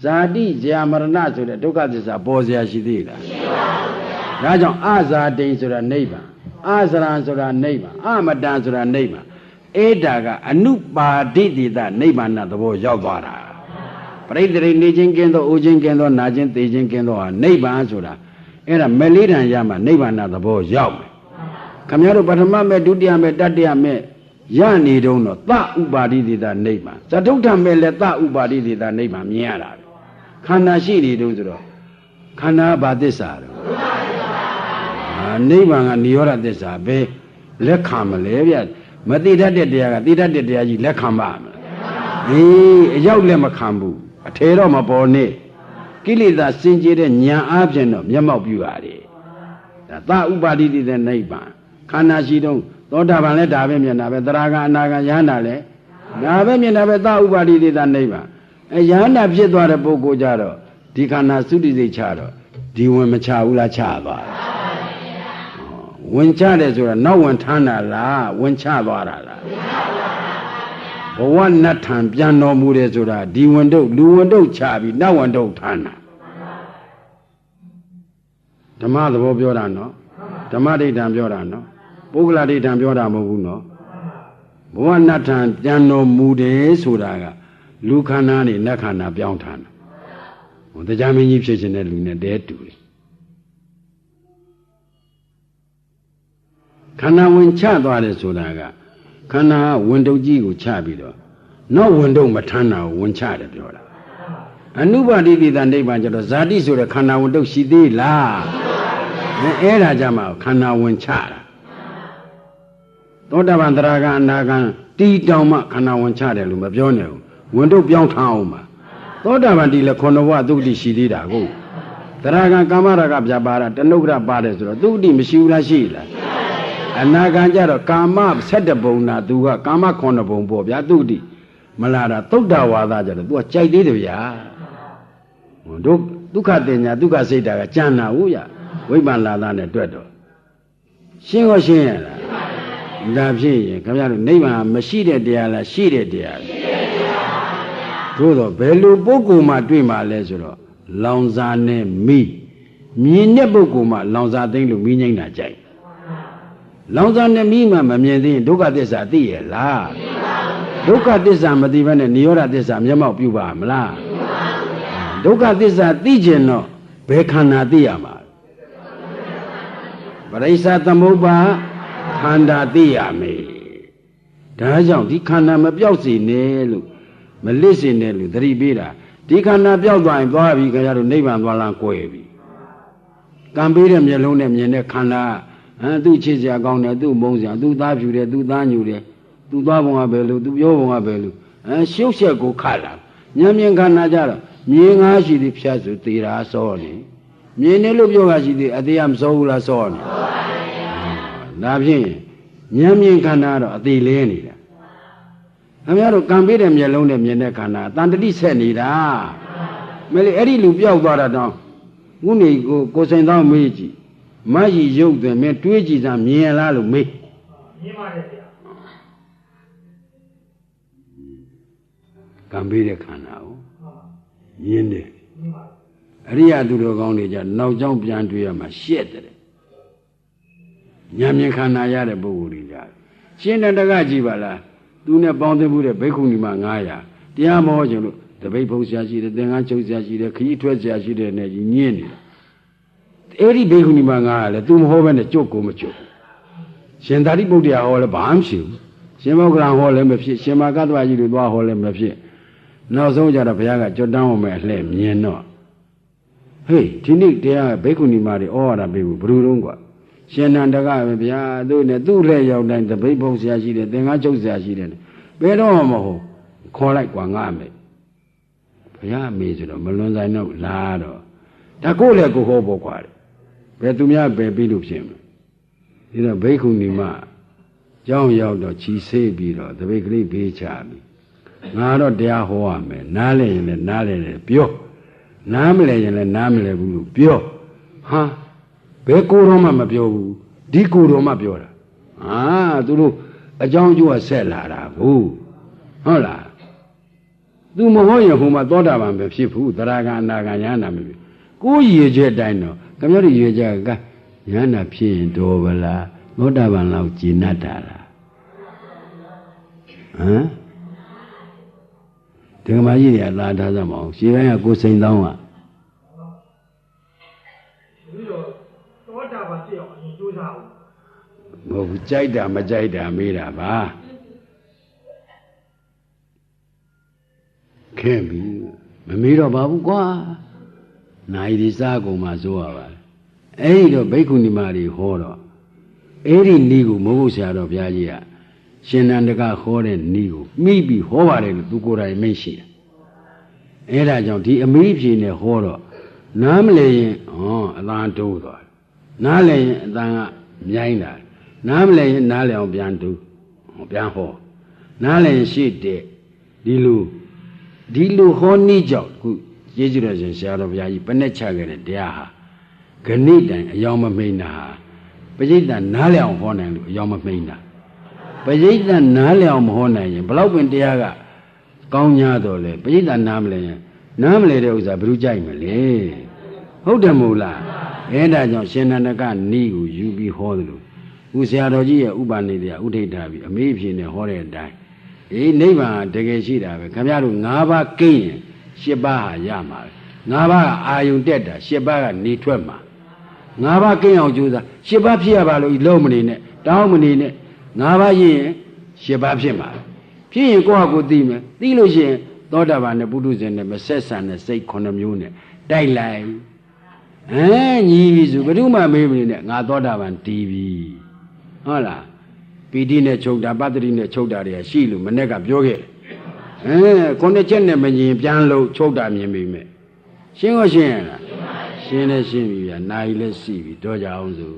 ဇာတိဇာမရဏဆိုတဲ့ဒုက္ခသစ္စာပေါ်เสียရှိသေးလားရှိပါဘူးဒါကြောင့်အဇာတိန်ဆိုတာနိဗ္ဗာန်အဇရံဆိုတာနိဗ္ဗာန်အမတံဆိုတာနိဗ္ဗာန်အဲ့ဒါကအနုပါတိတိတနိဗ္ဗာန်သဘောရောက်သွားတာပရိသေရိနေခြင်းကင်းသောအိုခြင်းကင်းသောနာခြင်းသိခြင်းကင်းသောဟာနိဗ္ဗာန်ဆိုတာအဲ့ဒါမလေးတန်ရမှနိဗ္ဗာန်သဘောရောက်မယ်ခင်ဗျားတို့ပထမမဲ့ဒုတိယမဲ့တတိယမဲ့ ရနေတော့သဥပါရိသေသနိဗ္ဗာန်ဇဒုဋ္ဌမဲ့လည်းသဥပါရိသေသနိဗ္ဗာန်မြင်ရတာခန္ဓာရှိနေတော့ဆိုတော့ခန္ဓာဘာသစ္စာတော့နိဗ္ဗာန်ကနိရောဓသစ္စာပဲလက်ခံမလဲဗျမသိတတ်တဲ့တရားကသိတတ်တဲ့တရားကြီးလက်ခံပါမလားအေးအရောက်လက်မခံဘူးအထေတော့မပေါ်နဲ့ကိလေသာစင်ကြယ်တဲ့ဉာဏ်အားဖြင့်တော့မျက်မှောက်ပြုရတယ်ဒါသဥပါရိသေသနိဗ္ဗာန်ခန္ဓာရှိတော့သောတာပန်လည်းဒါပဲမြင်တာပဲသရဂံအနာဂံယဟန္တာလည်းဒါပဲမြင်တာပဲသဥပါရိသေသနိဗ္ဗာန်ယဟန္တာဖြစ်သွားတဲ့ပုဂ္ဂိုလ်ကြတော့ဒီခန္ဓာသုတိစိတ်ချတော့ဒီဝင်မချဘူးလားချသွားဝင်ချတယ်ဆိုတာနောက်ဝင်ထမ်းတာလားဝင်ချသွားတာလားဘဝနတ်ထံပြန်တော်မူတယ်ဆိုတာဒီဝင်တို့လူဝင်တို့ချပြီးနောက်ဝင်တို့ထမ်းတာဓမ္မသဘောပြောတာနော်ဓမ္မဒိဋ္ဌံပြောတာနော်ပုဂ္ဂလဒိဋ္ဌံပြောတာမဟုတ်ဘူးနော်ဘဝနတ်ထံပြန်တော်မူတယ်ဆိုတာကလူခန္ဓာနဲ့နတ်ခန္ဓာပြောင်းထမ်းတာဟိုတရားမင်းကြီးဖြစ်ခြင်းတဲ့လူနဲ့တဲတူတယ်ခန္ဓာဝင်ချသွားတယ်ဆိုတာကခန္ဓာဝင်တုပ်ကြီးကိုချပြီးတော့နောက်ဝင်တုပ်မထမ်းတာကိုဝင်ချတယ်ပြောတာအနုပါတိတိတနိဗ္ဗာန်ကျတော့ဇာတိဆိုတဲ့ခန္ဓာဝင်တုပ်ရှိသေးလားအဲ့ဒါကြမှာခန္ဓာဝင်ချတာသောတာပန်သရဂံအနာဂံတီတောင်မှခန္ဓာဝင်ချတယ်လို့မပြောနဲ့ဘူးဝင်တုပ်ပြောင်းထားအောင်ပါသောတာပန်ဒီလေခုနဘဝသုတိရှိသေးတာကိုသရဂံကာမရာဂပြပါဒတဏုဂရပါတယ်ဆိုတော့သုတိမရှိဘူးလားရှိလားအနာဂံကြတော့ကာမ7ပုံနာသူကကာမ9ပုံပေါ့ဗျာသုတိမလာတာသုတ္တဝါဒကြတော့ तू ကကြိုက်သေးတယ်ဗျာတို့ဒုက္ခတင်ညာဒုက္ခစိတ်တာကကြံတာဟုတ်ရဝိပ္ပန္နလာသားနဲ့တွက်တော့ရှင်းရောရှင်းရလားဒါဖြစ်ရင်ခင်ဗျားတို့နိဗ္ဗာန်မရှိတဲ့တရားလားရှိတဲ့တရားလားသို့တော့ဘယ်လိုပုဂ္ဂိုလ်မှတွေ့မှာလဲဆိုတော့လောင်စာနဲ့မိမြင်တဲ့ပုဂ္ဂိုလ်မှလောင်စာသိမ့်လို့မိငိမ့်တာကြိုက်လောင်စာနဲ့မိမှမမြင်သေးရင်ဒုက္ခသစ္စာသိရလားဒုက္ခသစ္စာမသိဘဲနဲ့နိရောဓသစ္စာမျက်မှောက်ပြုပါမလားဒုက္ခသစ္စာသိခြင်းတော့ဘယ်ခန္ဓာသိရမှာပရိစ္ဆသမုပ္ပါခန္ဓာသိရမယ်ဒါကြောင့်ဒီခန္ဓာမပြောက်စေနဲ့လို့မလစ်စေနဲ့လို့သတိပေးတာဒီခန္ဓာပြောက်သွားရင်သွားပြီခင်ဗျားတို့နိဗ္ဗာန်သွားလမ်းကွယ်ပြီကံပေးတဲ့မျက်လုံးနဲ့မြင်တဲ့ခန္ဓာသူ့ချစ်စရာကောင်းတယ်သူ့မုန်းစရာသူ့သားဖြူတယ်သူ့သားညူတယ်သူ့သွားပုံကပဲလို့သူပြောပုံကပဲလို့ရှုပ်ချက်ကိုခတ်လာဉာဏ်မြင်ခန္ဓာကြတော့မြင်ငါရှိသည်ဖြတ်ဆိုသေတာစောနေမြင်တယ်လို့ပြောတာရှိသည်အသေးမစောဘူးလားစောနေဒါဖြင့်ဉာဏ်မြင်ခန္ဓာတော့အသေးလဲနေတာခင်ဗျားတို့ကံပေးတဲ့မျက်လုံးနဲ့မြင်တဲ့ခန္ဓာတန်တတိဆက်နေတာမလေးအဲ့ဒီလူပြောက်သွားတာတော့ခုနေကိုစိန်သောမေးကြည့်မကြီးရုပ်တယ်မင်းတွေးကြည့်စမ်းမြင်ရလားလို့မေးမြင်ပါတယ်ဗျာကံပေးတဲ့ခန္ဓာကိုမြင်တယ်အရိယသူတော်ကောင်းတွေကြနောက်ကြောင်းပြန်တွေ့ရမှာရှက်တယ်ဉာဏ်မြင်ခန္ဓာရတဲ့ပုဂ္ဂိုလ်တွေကြရှင်းတဲ့တကကြည့်ပါလားသူနဲ့ပေါင်းသိမှုတဲ့ဘိက္ခုနီမ900တရားမဟောခြင်းလို့တပိတ်ဖုံးဆရာရှိတယ်သင်္ကန်းချုပ်ဆရာရှိတယ်ခကြီးထွက်ဆရာရှိတယ်နဲ့ကြီးညင်းနေတာအဲ့ဒီဘိက္ခုနီမ900လဲသူမဟောဘဲနဲ့ကြုတ်ကိုမကြုတ်ရှင်သာရိပုတ္တရာဟောလဲဘာမှမရှိဘူးရှင်မောဂလန်ဟောလဲမဖြစ်ရှင်မာကတ္တဝကြီးတို့သွားဟောလဲမဖြစ်နောက်ဆုံးကြတော့ဘုရားကကြွတန်းအောင်မဲ့အလှဲ့မြင်တော့ဟေးဒီနေ့တရားဘိက္ခုနီမတွေဩဝါဒပေးဘူးဘယ်လိုတုံးกว่าရှင်နန္ဒကပဲဗျာသူနဲ့သူ့လက်ရောက်တိုင်းတပိတ်ဖုံးဆရာရှိတယ်သင်္ကန်းချုပ်ဆရာရှိတယ်ဘယ်တော့မှမဟုတ်ခေါ်လိုက်กว่าငါမယ်ဘုရားမေဆိုတော့မလွန်ဆိုင်တော့လာတော့ဒါကိုယ့်လည်းကိုဟောဖို့กว่าတယ်ဘယ်သူများပဲပြီးလို့ဖြစ်မှာဒီတော့ဘိက္ခုနီမကြောင်းရောက်တော့ခြီဆေးပြီးတော့တပိတ်ကလေးဘေးချပြီးငါတော့တရားဟောရမယ်နားလဲရင်လည်းနားလဲတယ်ပြောနားမလဲရင်လည်းနားမလဲဘူးလို့ပြောဟာဘယ်ကိုယ်တော့မှမပြောဘူးဒီကိုယ်တော့မှပြောတာသူတို့အကြောင်းကျိုးကဆက်လာတာဘူးဟုတ်လားသူမဟုတ်ရင်ဟိုမှာသောတာပန်ပဲဖြစ်ဘူးသရဂံအနာဂံယန္တာမဖြစ်ကိုယ်ရည်ချက်တိုင်းတော့ခင်ဗျားတို့ရည်ချက်ကယန္တာဖြစ်ရင်တော်ဗလားသောတာပန်လောက်ကျင့်တတ်တာလားဒကမာကြီးတွေကလာထားစမ်းမအောင်ရှင်းပိုင်းကကိုစိန်သောင်းကသောတာပန်ဖြစ်အောင်အရင်ကြိုးစားဘူးမဟုတ်ဘူးကြိုက်တာမကြိုက်တာမေးတာပါ ခဲ့ပြီမမေးတော့ပါဘူးကွာနိုင်ဒီစားကုန်မှဆိုရပါလေအဲ့ဒီတော့ဘိက္ခုနီမတွေဟောတော့အဲ့ဒီနီးကိုမိုးကုတ်ဆရာတော်ဘုရားကြီးကရှင်နန္ဒကဟောတဲ့နီးကိုမိပြီးဟောပါတယ်လို့သူကိုယ်တိုင်မိတ်ရှိတယ်အဲ့ဒါကြောင့်ဒီအမေးဖြေနဲ့ဟောတော့နားမလဲရင်အသာတိုးသွားနားလဲရင်အသာကမြိုင်းတာနားမလဲရင်နားလဲအောင်ပြန်တူပြန်ဟောနားလဲရင်ရှေ့တဲ့ဒီလိုဟောနည်းကြောင့်ခုကျေးဇူးတော်ရှင်ဆရာတော်ဘုရားကြီးပနဲ့ချခဲ့တဲ့တရားဟာဂဏိတိုင်အယောင်မမိန်တာပဋိသန္နားလဲအောင်ဟောနိုင်လို့အယောင်မမိန်တာပဋိသန္နားလဲအောင်မဟောနိုင်ရင်ဘလောက်ပင်တရားကကောင်း냐တော့လေပဋိသန္နာမလဲရင်နားမလဲတဲ့ဥစ္စာဘယ်သူကြိုက်မလဲဟုတ်တယ်မို့လားအဲ့ဒါကြောင့်ရှင်နန္ဒကနီးကိုယူပြီးဟောတယ်လို့ခုဆရာတော်ကြီးရဲ့ဥပနိဒေယဥထိတ်ထားပြီးအမေးအဖြေနဲ့ဟောတဲ့အတိုင်းနိဗ္ဗာန်တကယ်ရှိတာပဲခင်ဗျားတို့၅ပါးကိန်းရင်၈ပါးဟာရမှာပဲ၅ပါးကအာယုံတက်တာ၈ပါးကနေထွက်မှာ၅ပါးကိန်းအောင်ကြိုးစား၈ပါးဖြစ်ရပါလို့လုံးမနေနဲ့တောင်းမနေနဲ့၅ပါးရရင်၈ပါးဖြစ်မှာဖြစ်ရင်ကိုယ့်ဟာကိုယ်သိမယ်သိလို့ရှိရင်သောတာပန်နဲ့ပုထုဇဉ်နဲ့မဆက်ဆံတဲ့စိတ်9မျိုးနဲ့တိုက်လိုက်ညီပြီဆိုဘယ်သူမှမေးမနေနဲ့ငါသောတာပန်တည်ပြီဟုတ်လားပီတိနဲ့ချုပ်တာပတ္တိနဲ့ချုပ်တာတွေကရှိလို့မနေ့ကပြောခဲ့ခုနှစ်ချက်နဲ့မငြင်ပြန်လို့ချုပ်တာမြင်ပြီမဲ့ရှင်းရောရှင်းရလားရှင်းလဲရှင်းပြီဗျာနာယီလည်းရှိပြီတော့ကြအောင်စို့